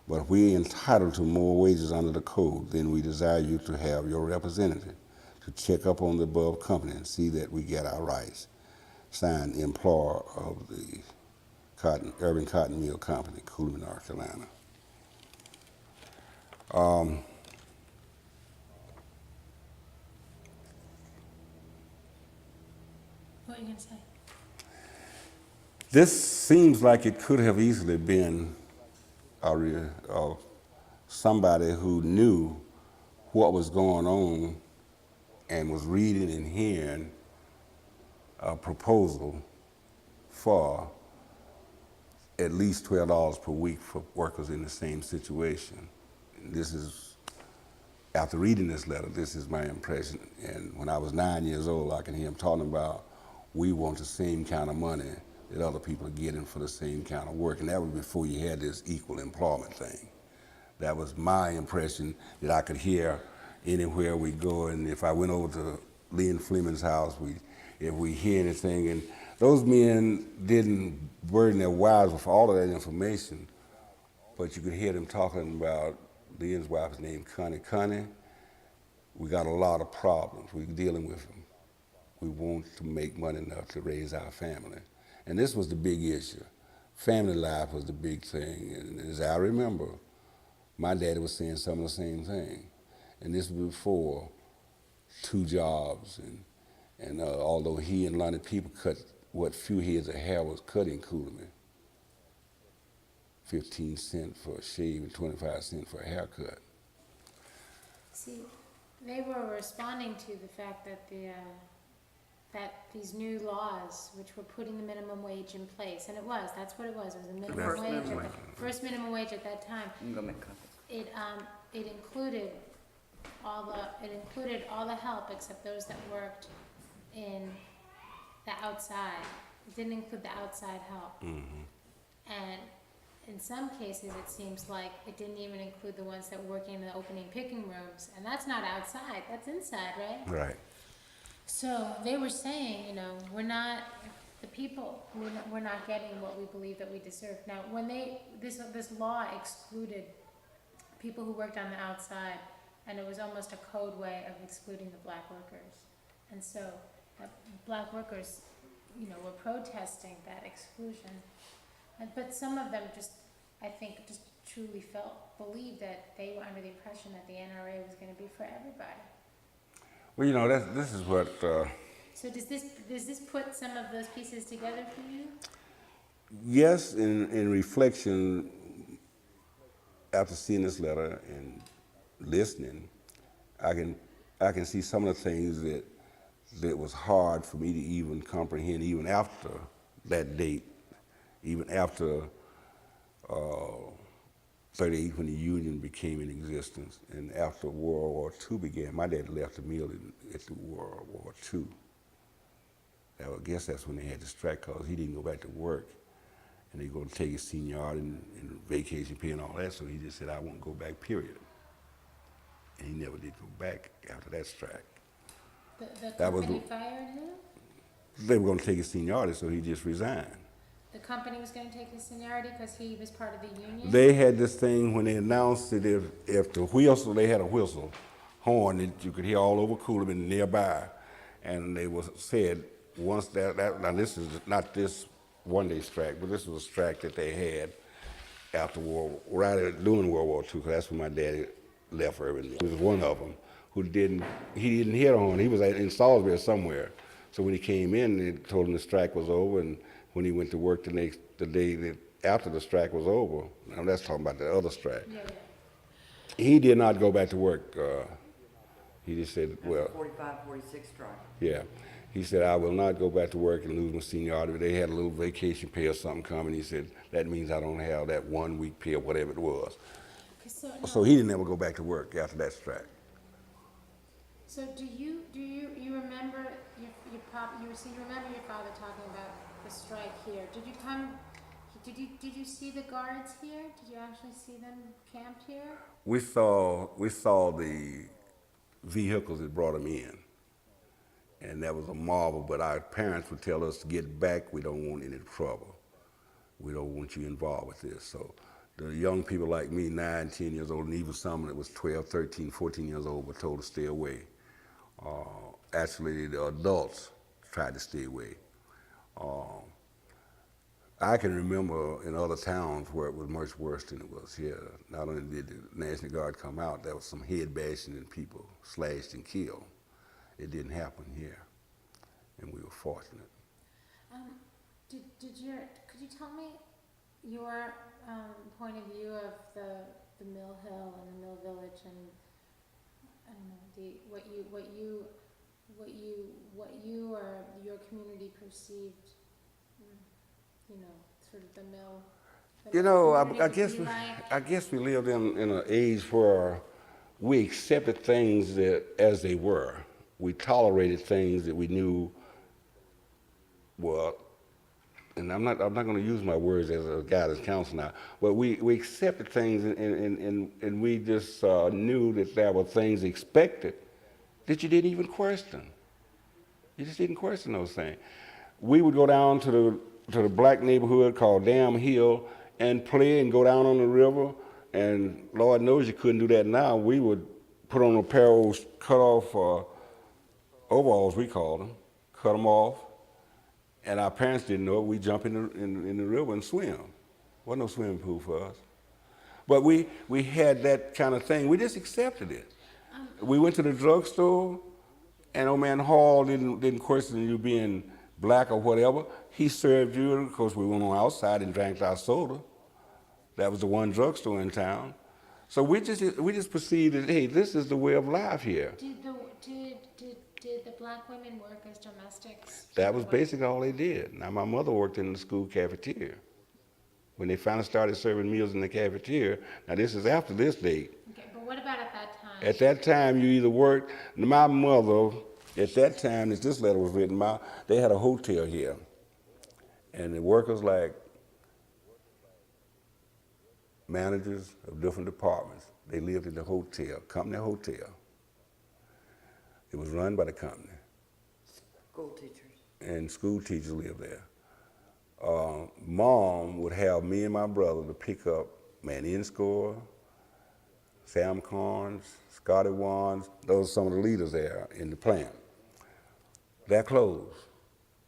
but we are entitled to more wages under the code. Then we desire you to have your representative to check up on the above company and see that we get our rights. Signed, employer of the Urban Cotton Mill Company, Coolman, North Carolina. What were you gonna say? This seems like it could have easily been somebody who knew what was going on and was reading and hearing a proposal for at least $12 per week for workers in the same situation. This is, after reading this letter, this is my impression. And when I was 9 years old, I can hear him talking about, we want the same kind of money that other people are getting for the same kind of work. And that was before you had this equal employment thing. That was my impression that I could hear anywhere we go. And if I went over to Lynn Fleming's house, if we hear anything, and those men didn't burden their wives with all of that information, but you could hear them talking about Lynn's wife's name, Connie. Connie, we got a lot of problems. We're dealing with them. We want to make money enough to raise our family. And this was the big issue. Family life was the big thing. And as I remember, my daddy was saying some of the same thing. And this was before 2 jobs. And although he and a lot of people cut what few heads of hair was cut in Coolman, 15 cents for a shave and 25 cents for a haircut. See, they were responding to the fact that that these new laws, which were putting the minimum wage in place, and that's what it was a minimum First wage, minimum wage. First minimum wage at that time. I'm gonna make copies. It included all the help except those that worked in the outside. It didn't include the outside help. And in some cases, it seems like it didn't even include the ones that were working in the opening picking rooms, and that's not outside, that's inside, right? Right. So they were saying, you know, we're not getting what we believe that we deserve. Now, when this law excluded people who worked on the outside, and it was almost a code way of excluding the black workers. And so black workers, you know, were protesting that exclusion. But some of them I think truly believed that they were under the impression that the NRA was going to be for everybody. Well, you know, this is what. So does this put some of those pieces together for you? Yes, in reflection, after seeing this letter and listening, I can see some of the things that was hard for me to even comprehend, even after that date, even after 38 when the Union became in existence, and after World War II began. My dad left the mill at the World War II. I guess that's when they had the strike, because he didn't go back to work, and they were going to take his seniority and vacation pay and all that, so he just said, I won't go back, period. And he never did go back after that strike. The That was company fired him? They were going to take his seniority, so he just resigned. The company was going to take his seniority because he was part of the union? They had this thing when they announced that if the whistle, they had a whistle, horn that you could hear all over Coolman nearby, and they said once now this is not this one-day strike, but this was a strike that they had after during World War II, because that's when my daddy left Irving. He was one of them he didn't hear the horn. He was in Salisbury somewhere. So when he came in, they told him the strike was over, and when he went to work the day after the strike was over, now that's talking about the other strike. Yeah. He did not go back to work. He just said, well, 45, 46 strike. yeah. He said, I will not go back to work and lose my seniority. They had a little vacation pay or something coming. He said, that means I don't have that 1 week pay or whatever it was. So he didn't ever go back to work after that strike. So do you remember your father talking about the strike here? Did you see the guards here? Did you actually see them camped here? We saw the vehicles that brought them in, and that was a marvel. But our parents would tell us to get back. We don't want any trouble. We don't want you involved with this. So the young people like me, 9, 10 years old, and even some that was 12, 13, 14 years old, were told to stay away. Actually, the adults tried to stay away. I can remember in other towns where it was much worse than it was here. Not only did the National Guard come out, there was some head bashing and people slashed and killed. It didn't happen here, and we were fortunate. Could you tell me your, point of view of the Mill Hill and the Mill Village and, I don't know, what you or your community perceived, you know, sort of the mill? The You mill know, community to be like? I guess we lived in an age where we accepted things that, as they were. We tolerated things that we knew were, and I'm not going to use my words as a guidance counselor now, but we accepted things and we just knew that there were things expected that you didn't even question. You just didn't question those things. We would go down to the black neighborhood called Dam Hill and play and go down on the river. And Lord knows you couldn't do that now. We would put on a pair of those cut off overalls, we called them, cut them off. And our parents didn't know it. We jump in the river and swim. Wasn't no swimming pool for us. But we had that kind of thing. We just accepted it. We went to the drugstore, and old man Hall didn't question you being black or whatever. He served you. Of course, we went on outside and drank our soda. That was the one drugstore in town. So we just perceived that, hey, this is the way of life here. Did the black women work as domestics? That was basically all they did. Now, my mother worked in the school cafeteria. When they finally started serving meals in the cafeteria, now this is after this date. Okay, but what about at that time? At that time, you either worked, my mother, at that time, as this letter was written, they had a hotel here. And the workers, like managers of different departments, they lived in the hotel, company hotel. It was run by the company. School teachers. And school teachers lived there. Mom would have me and my brother to pick up Man Inscore, Sam Carnes, Scotty Wands. Those are some of the leaders there in the plant. Their clothes,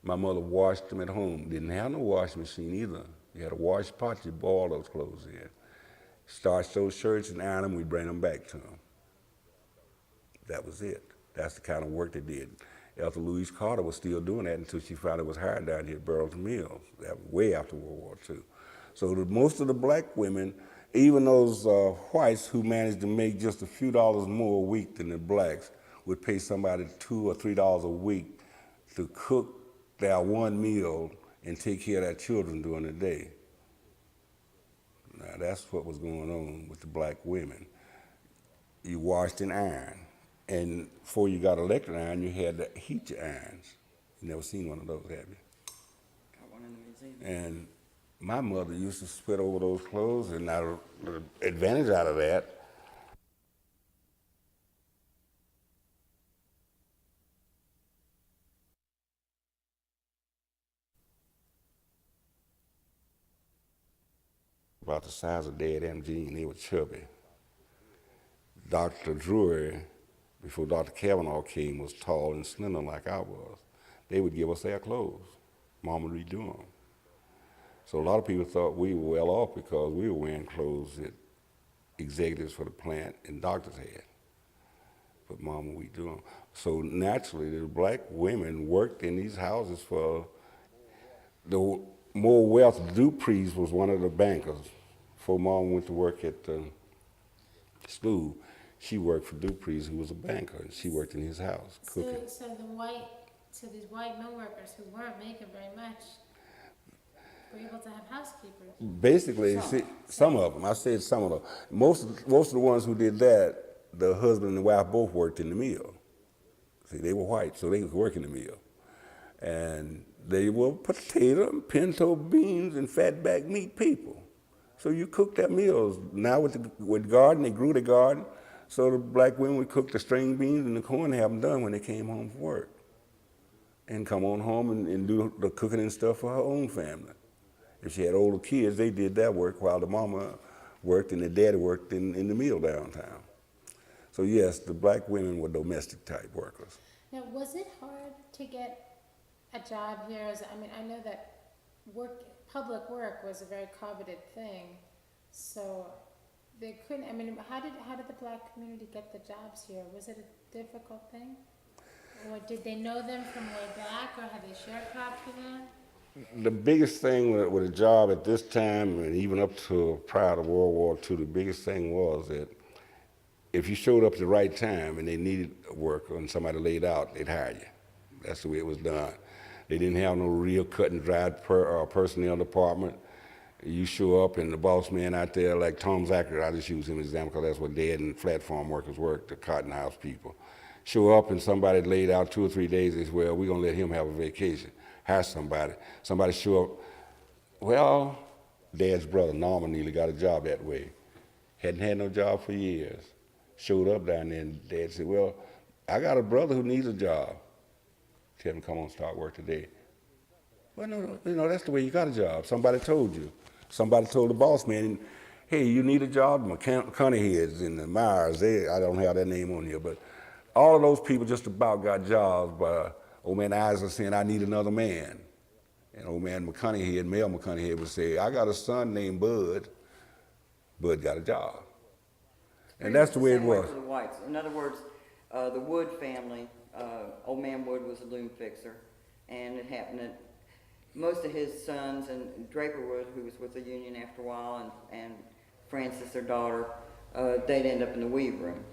my mother washed them at home. Didn't have no washing machine either. You had a wash pot, you boil those clothes in. Starch those shirts and iron them, we bring them back to them. That was it. That's the kind of work they did. Elder Louise Carter was still doing that until she finally was hired down here at Burlington Mills. That was way after World War II. So most of the black women, even those whites who managed to make just a few dollars more a week than the blacks, would pay somebody $2 or $3 a week to cook their one meal and take care of their children during the day. Now that's what was going on with the black women. You washed and ironed. And before you got electric iron, you had to heat your irons. You never seen one of those, have you? Got one in the museum. And my mother used to sweat over those clothes, and now the advantage out of that, about the size of Dad and Jean, they were chubby. Dr. Drury, before Dr. Kavanaugh came, was tall and slender like I was. They would give us their clothes. Mom would redo them. So a lot of people thought we were well off because we were wearing clothes that executives for the plant and doctors had. But Mom would redo them. So naturally, the black women worked in these houses for the more wealth. Dupree's was one of the bankers. Before Mom went to work at school, she worked for Dupree's, who was a banker, and she worked in his house cooking. So these white mill workers who weren't making very much were able to have housekeepers. Basically, some of them. I said some of them. Most of the ones who did that, the husband and the wife both worked in the mill. See, they were white, so they could work in the mill. And they were potato and pinto beans and fatback meat people. So you cooked their meals. Now with garden, they grew the garden. So the black women would cook the string beans and the corn and have them done when they came home from work. And come on home and do the cooking and stuff for her own family. If she had older kids, they did that work while the mama worked and the daddy worked in the mill downtown. So yes, the black women were domestic type workers. Now, was it hard to get a job here? I know that public work was a very coveted thing, so they couldn't. How did the black community get the jobs here? Was it a difficult thing, or did they know them from way back, or had they sharecropped with them? The biggest thing with a job at this time, and even up to prior to World War II, the biggest thing was that if you showed up at the right time and they needed work and somebody laid out, they'd hire you. That's the way it was done. They didn't have no real cut and dried personnel department. You show up and the boss man out there, like Tom Zachary, I just use him as an example because that's what Dad and flat farm workers work, the cotton house people. Show up and somebody laid out 2 or 3 days, they say, well, we're going to let him have a vacation. Hire somebody. Somebody show up, well, Dad's brother, Norman Neely, got a job that way. Hadn't had no job for years. Showed up down there and Dad said, well, I got a brother who needs a job. Tell him, come on, start work today. Well, no, that's the way you got a job. Somebody told you. Somebody told the boss man, hey, you need a job? McConaughey's and the Myers, I don't have that name on here, but all of those people just about got jobs by old man Isaac saying, I need another man. And old man McConaughey, Mel McConaughey would say, I got a son named Bud. Bud got a job. And that's the way it was. For the whites. In other words, the Wood family, old man Wood was a loom fixer, and it happened that most of his sons, and Draper Wood, who was with the union after a while, and Frances, their daughter, they'd end up in the weave room.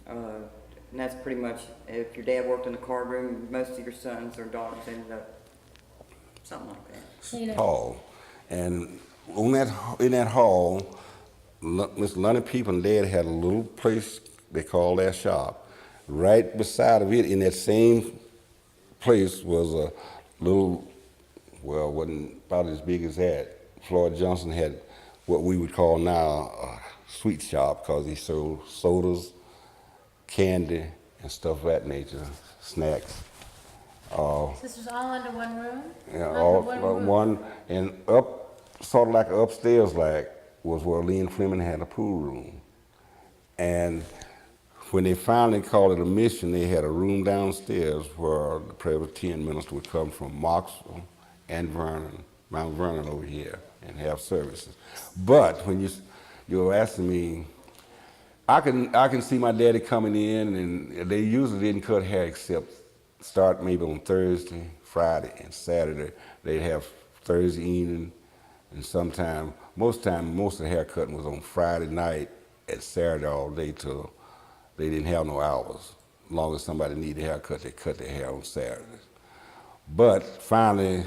And that's pretty much, if your dad worked in the card room, most of your sons or daughters ended up something like that. Hall. And in that hall, Mr. Lunny People and Dad had a little place they called their shop. Right beside of it, in that same place, was a little, well, wasn't about as big as that. Floyd Johnson had what we would call now a sweet shop because he sold sodas, candy, and stuff of that nature, snacks. So this was all under one room? Yeah, Under all room? one, and up, sort of like upstairs, like was where Lee and Fleming had a pool room. And when they finally called it a mission, they had a room downstairs where the Presbyterian minister would come from Moxville and Vernon, Mount Vernon over here, and have services. But when you were asking me, I can see my daddy coming in, and they usually didn't cut hair except start maybe on Thursday, Friday, and Saturday. They'd have Thursday evening, and most of the haircutting was on Friday night and Saturday all day till they didn't have no hours. As long as somebody needed a haircut, they cut their hair on Saturdays. But finally,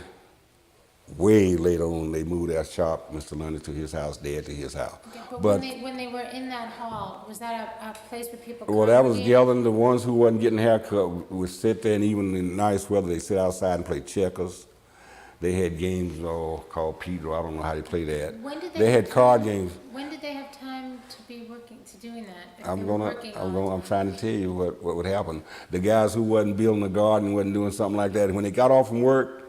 way later on, they moved their shop, Mr. Lundy to his house, Dad to his house. Okay, but when they were in that hall, was that a place where people Well, that was congregated? gathering. The ones who wasn't getting a haircut would sit there, and even in nice weather, they sit outside and play checkers. They had games called Pedro. I don't know how they play that. When did They have had card time- games. When did they have time to be working, to doing that? If they were working all the I'm time? trying to tell you what would happen. The guys who wasn't building a garden, wasn't doing something like that, when they got off from work,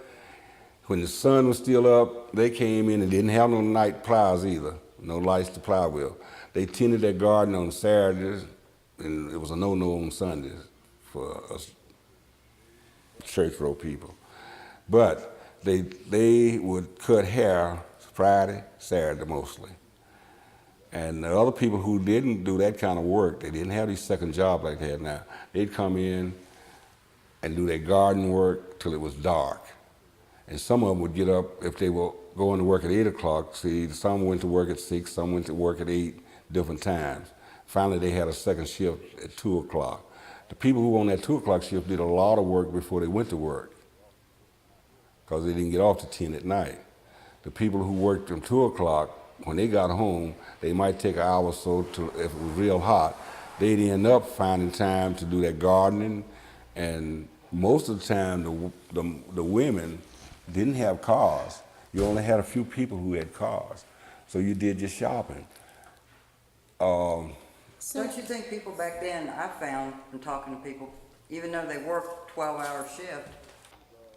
when the sun was still up, they came in and didn't have no night plows either, no lights to plow with. They tended their garden on Saturdays, and it was a no-no on Sundays for us church row people. But they would cut hair Friday, Saturday mostly. And the other people who didn't do that kind of work, they didn't have these second jobs like they have now. They'd come in and do their garden work till it was dark. And some of them would get up, if they were going to work at 8 o'clock, see, some went to work at 6, some went to work at 8, different times. Finally, they had a second shift at 2 o'clock. The people who were on that 2 o'clock shift did a lot of work before they went to work because they didn't get off till 10 at night. The people who worked from 2 o'clock, when they got home, they might take an hour or so if it was real hot. They'd end up finding time to do their gardening, and most of the time the women didn't have cars. You only had a few people who had cars, so you did your shopping. Don't you think people back then, I found from talking to people, even though they worked 12-hour shift,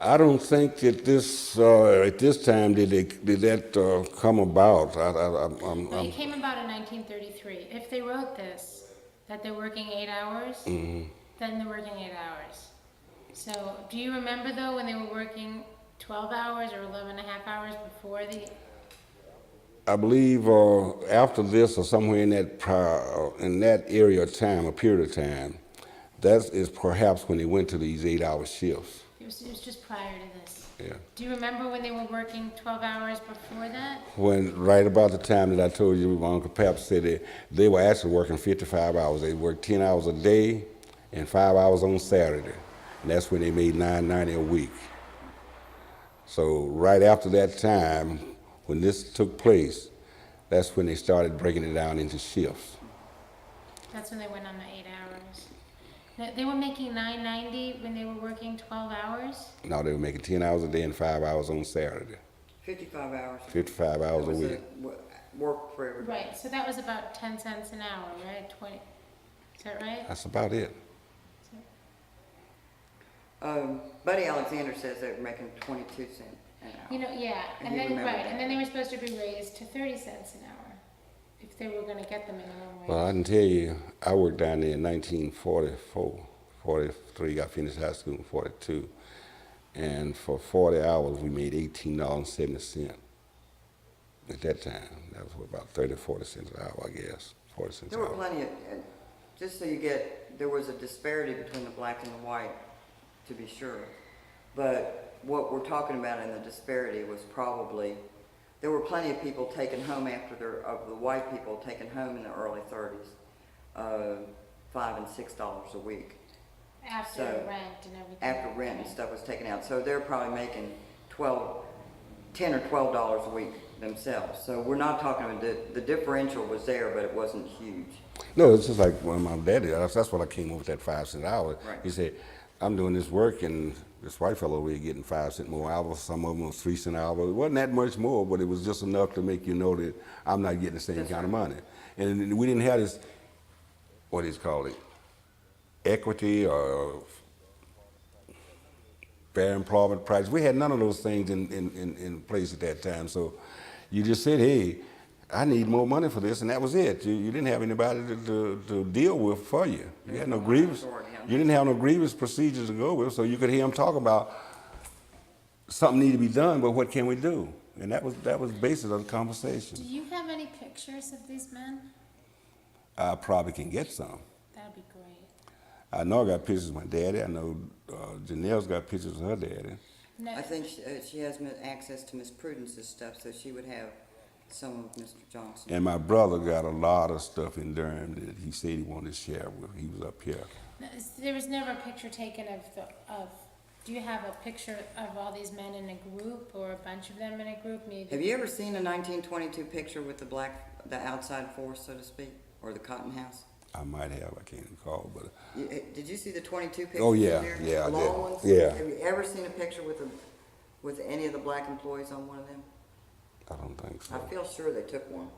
I don't think that at this time did that come about. No, it came about in 1933. If they wrote this, that they're working 8 hours, then they're working 8 hours. So, do you remember though when they were working 12 hours or 11 and a half hours before the... I believe after this or somewhere in that area of time, a period of time, that is perhaps when they went to these 8-hour shifts. It was just prior to this. Yeah. Do you remember when they were working 12 hours before that? When right about the time that I told you, my Uncle Pap said they were actually working 55 hours. They worked 10 hours a day and 5 hours on Saturday. And that's when they made $9.90 a week. So right after that time, when this took place, that's when they started breaking it down into shifts. That's when they went on the 8 hours. They were making $9.90 when they were working 12 hours? No, they were making 10 hours a day and 5 hours on Saturday. 55 hours. 55 hours a That was week. work for everybody. Right, so that was about 10 cents an hour, right? 20, is that right? That's about it. Buddy Alexander says they were making 22 cents an hour. You know, yeah, And and you then, remember right, that. and then they were supposed to be raised to 30 cents an hour if they were gonna get the minimum wage. Well, I can tell you, I worked down there in 1944, 43. I finished high school in 42. And for 40 hours, we made $18.70 at that time. That was about 30, 40 cents an hour, I guess. 40 cents There an were hour. plenty of, just so you get, there was a disparity between the black and the white, to be sure. But what we're talking about in the disparity was probably, there were plenty of people taken home of the white people taken home in the early 30s, $5 and $6 a week. After So, rent and everything. After rent and stuff was taken out. So they're probably making $10 or $12 a week themselves. So we're not talking about, the differential was there, but it wasn't huge. No, it's just like when my daddy, that's what I came up with that 5 cent an hour. Right. He said, I'm doing this work and this white fellow over here getting 5 cent more hours. Some of them was 3 cent an hour. It wasn't that much more, but it was just enough to make you know that I'm not getting the same That's kind of right. money. And we didn't have this, what is called it, equity or fair employment practice. We had none of those things in place at that time. So you just said, hey, I need more money for this, and that was it. You didn't have anybody to deal with for you. You had no grievance. You didn't have no grievance procedures to go with, so you could hear them talk about something need to be done, but what can we do? And that was the basis of the conversation. Do you have any pictures of these men? I probably can get some. That'd be great. I know I got pictures of my daddy. I know Janelle's got pictures of her daddy. No, I think she has access to Miss Prudence's stuff, so she would have some of Mr. Johnson. And my brother got a lot of stuff in Durham that he said he wanted to share with. He was up here. there was never a picture taken of, do you have a picture of all these men in a group or a bunch of them in a group? Maybe. Have you ever seen a 1922 picture with the outside force, so to speak, or the cotton house? I might have. I can't recall, but Did you see the 22 pictures? Oh, yeah, in there? yeah, I The did. long ones? Yeah. Have you ever seen a picture with any of the black employees on one of them? I don't think so. I feel sure they took one.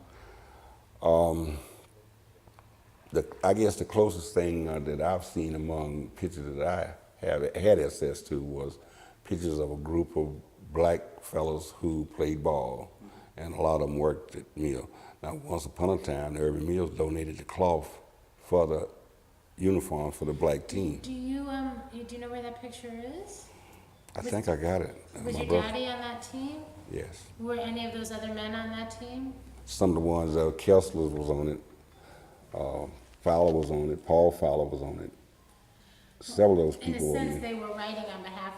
I guess the closest thing that I've seen among pictures that I had access to was pictures of a group of black fellows who played ball, and a lot of them worked at Mill. Now, once upon a time, Irving Mills donated the cloth for the uniform for the black team. Do you know where that picture is? I think I got it. Was My your brother- daddy on that team? Yes. Were any of those other men on that team? Some of the ones, Kessler was on it, Fowler was on it, Paul Fowler was on it. Several of those In a people were sense, in it. they were writing on behalf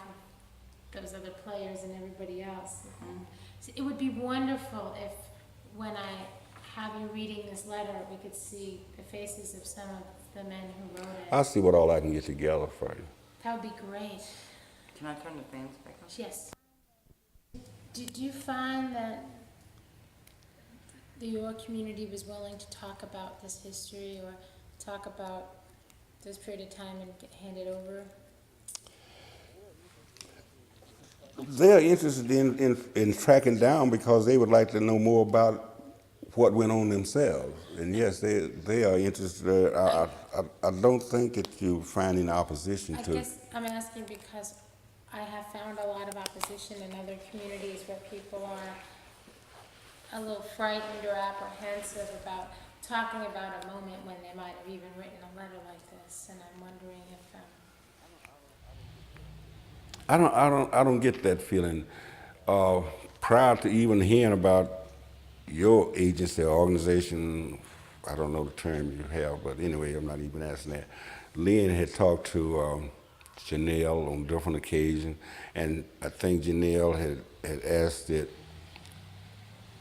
of those other players and everybody else. So it would be wonderful if, when I have you reading this letter, we could see the faces of some of the men who wrote it. I'll see what all I can get together for you. That would be great. Can I turn the fans back on? Yes. Did you find that your community was willing to talk about this history or talk about this period of time and hand it over? They're interested in tracking down because they would like to know more about what went on themselves. And yes, they are interested. I don't think that you find any opposition I to. guess I'm asking because I have found a lot of opposition in other communities where people are a little frightened or apprehensive about talking about a moment when they might have even written a letter like this, and I'm wondering if I don't get that feeling. Prior to even hearing about your agency or organization, I don't know the term you have, but anyway, I'm not even asking that. Lynn had talked to Janelle on different occasions, and I think Janelle had asked that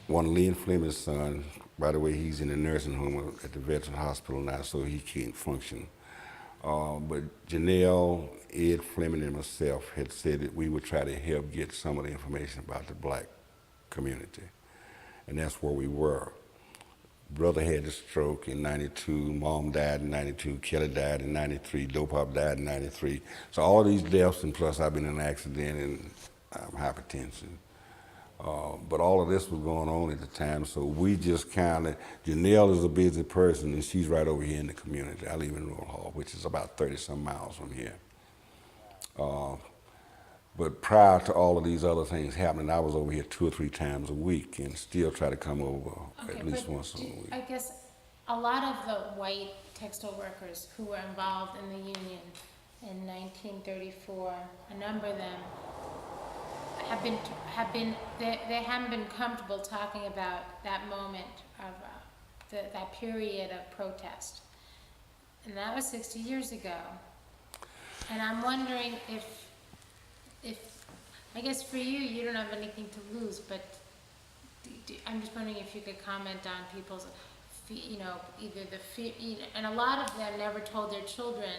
one of Lynn Fleming's son, by the way, he's in a nursing home at the Veteran Hospital now, so he can't function. But Janelle, Ed Fleming, and myself had said that we would try to help get some of the information about the black community. And that's where we were. Brother had a stroke in 92, mom died in 92, Kelly died in 93, Dopop died in 93. So all these deaths, and plus I've been in an accident and hypertension. But all of this was going on at the time, so we just kind of, Janelle is a busy person, and she's right over here in the community. I live in Rural Hall, which is about 30-some miles from here. But prior to all of these other things happening, I was over here 2 or 3 times a week and still try to come over Okay, at least but once a week. I guess a lot of the white textile workers who were involved in the union in 1934, a number of them they haven't been comfortable talking about that moment of that period of protest, and that was 60 years ago. And I'm wondering if I guess for you, you don't have anything to lose, but I'm just wondering if you could comment on people's, either the fear, and a lot of them never told their children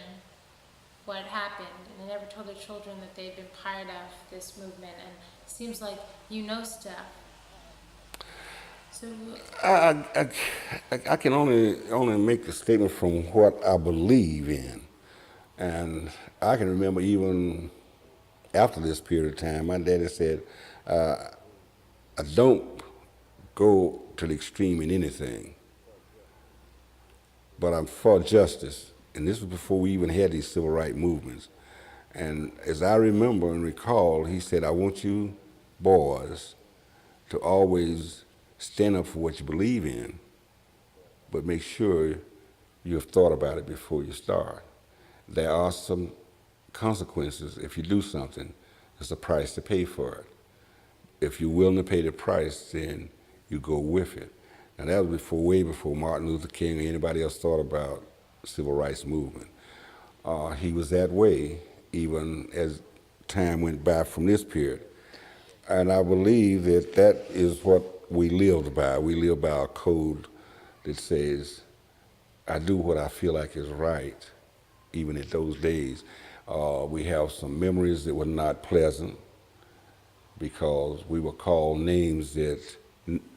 what happened, and they never told their children that they'd been part of this movement, and it seems like stuff. So I can only make a statement from what I believe in, and I can remember even after this period of time, my daddy said, I don't go to the extreme in anything, but I'm for justice. And this was before we even had these civil rights movements. And as I remember and recall, he said, I want you boys to always stand up for what you believe in, but make sure you've thought about it before you start. There are some consequences if you do something. There's a price to pay for it. If you're willing to pay the price, then you go with it. Now that was way before Martin Luther King or anybody else thought about the civil rights movement. He was that way even as time went by from this period. And I believe that that is what we lived by. We live by a code that says, I do what I feel like is right, even at those days. We have some memories that were not pleasant because we were called names that,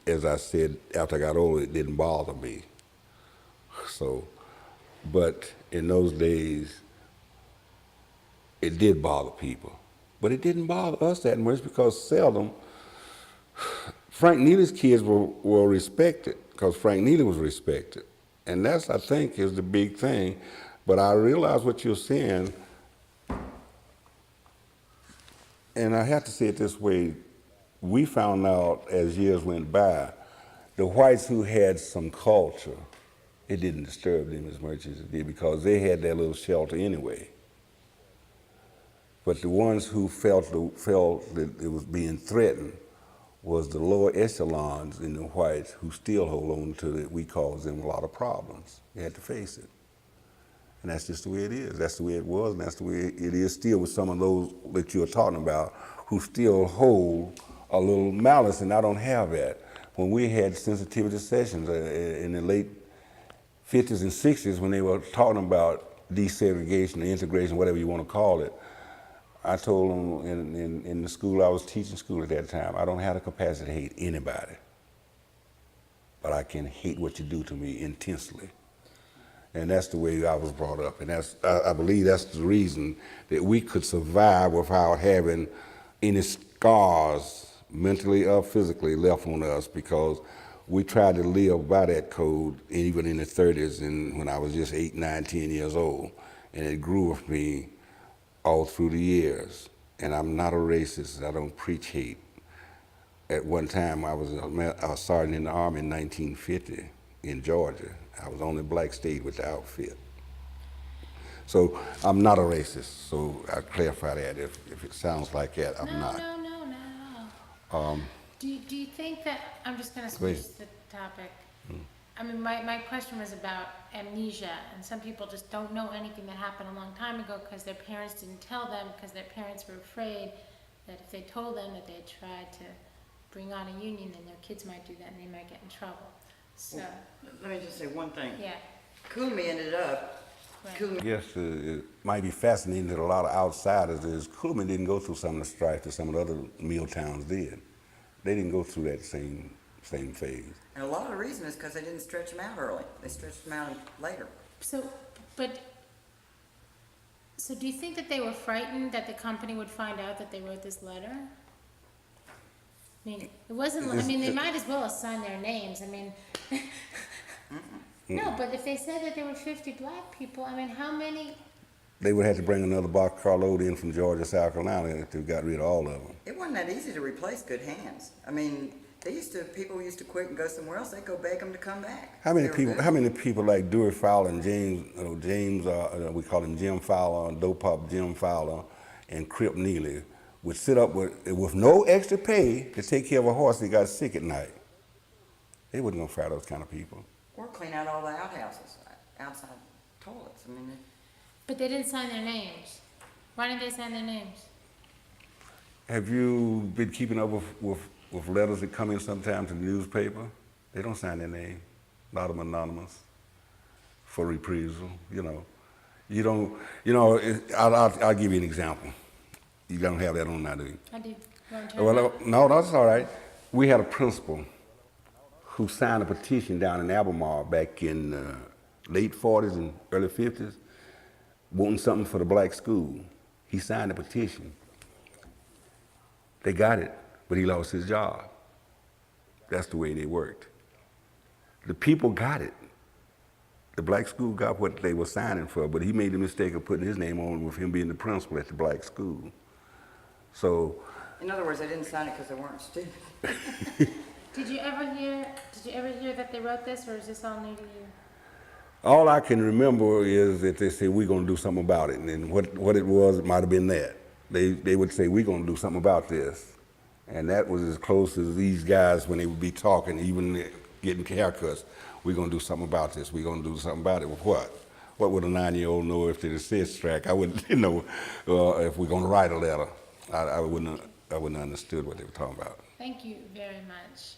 as I said, after I got older, it didn't bother me. So, but in those days, it did bother people. But it didn't bother us that much because seldom, Frank Neely's kids were respected because Frank Neely was respected. And that's, I think, is the big thing. But I realize what you're saying, and I have to say it this way, we found out as years went by, the whites who had some culture, it didn't disturb them as much as it did because they had their little shelter anyway. But the ones who felt that it was being threatened was the lower echelons in the whites who still hold on to it. We caused them a lot of problems. They had to face it. And that's just the way it is. That's the way it was, and that's the way it is still with some of those that you're talking about who still hold a little malice, and I don't have that. When we had sensitivity sessions in the late 50s and 60s when they were talking about desegregation or integration, whatever you want to call it, I told them in the school, I was teaching school at that time, I don't have the capacity to hate anybody, but I can hate what you do to me intensely. And that's the way I was brought up. And I believe that's the reason that we could survive without having any scars, mentally or physically, left on us, because we tried to live by that code even in the 30s and when I was just 8, 9, 10 years old. And it grew with me all through the years. And I'm not a racist. I don't preach hate. At one time, I was a sergeant in the Army in 1950 in Georgia. I was the only black state with the outfit. So I'm not a racist. So I clarify that. If it sounds like that, I'm not. No, not at all. Do you think that, I'm just gonna switch the topic. I mean, my question was about amnesia, and some people just don't know anything that happened a long time ago because their parents didn't tell them, because their parents were afraid that if they told them that they had tried to bring on a union, then their kids might do that and they might get in trouble. So, Let me just say one thing. yeah, Cooley ended up, right. Cooley I guess it might be fascinating that a lot of outsiders is Kuhlman didn't go through some of the strife that some of the other mill towns did. They didn't go through that same phase. and a lot of the reason is because they didn't stretch them out early. They stretched them out later. So, so do you think that they were frightened that the company would find out that they wrote this letter? I mean, it wasn't, I mean, they might as well have signed their names, I mean. No, but if they said that there were 50 black people, I mean, how many, They would have to bring another boxcar load in from Georgia, South Carolina if they got rid of all of them. It wasn't that easy to replace good hands. I mean, people used to quit and go somewhere else. They'd go beg them to come back. How many They were people? good. How many people like Dewey Fowler and James? We call him Jim Fowler, Dope Pop Jim Fowler, and Crip Neely would sit up with no extra pay to take care of a horse that got sick at night. They wasn't gonna fire those kind of people. Or clean out all the outhouses, outside toilets. I mean, but they didn't sign their names. Why didn't they sign their names? Have you been keeping up with letters that come in sometimes to the newspaper? They don't sign their name. A lot of them anonymous for reprisal. You know, you don't. You know, I'll give you an example. You don't have that on now, do you? I do. You want to turn it Well, on? no, that's all right. We had a principal who signed a petition down in Albemarle back in late 40s and early 50s, wanting something for the black school. He signed a petition. They got it, but he lost his job. That's the way they worked. The people got it. The black school got what they were signing for, but he made the mistake of putting his name on with him being the principal at the black school. So, in other words, they didn't sign it because they weren't stupid. Did you ever hear that they wrote this, or is this all new to you? all I can remember is that they said, we're gonna do something about it. And what it was, it might have been that. They would say, we're gonna do something about this. And that was as close as these guys when they would be talking, even getting haircuts. We're gonna do something about this. We're gonna do something about it. With what? What would a 9-year-old know if they said strike? I wouldn't know if we're gonna write a letter. I wouldn't have understood what they were talking about. Thank you very much.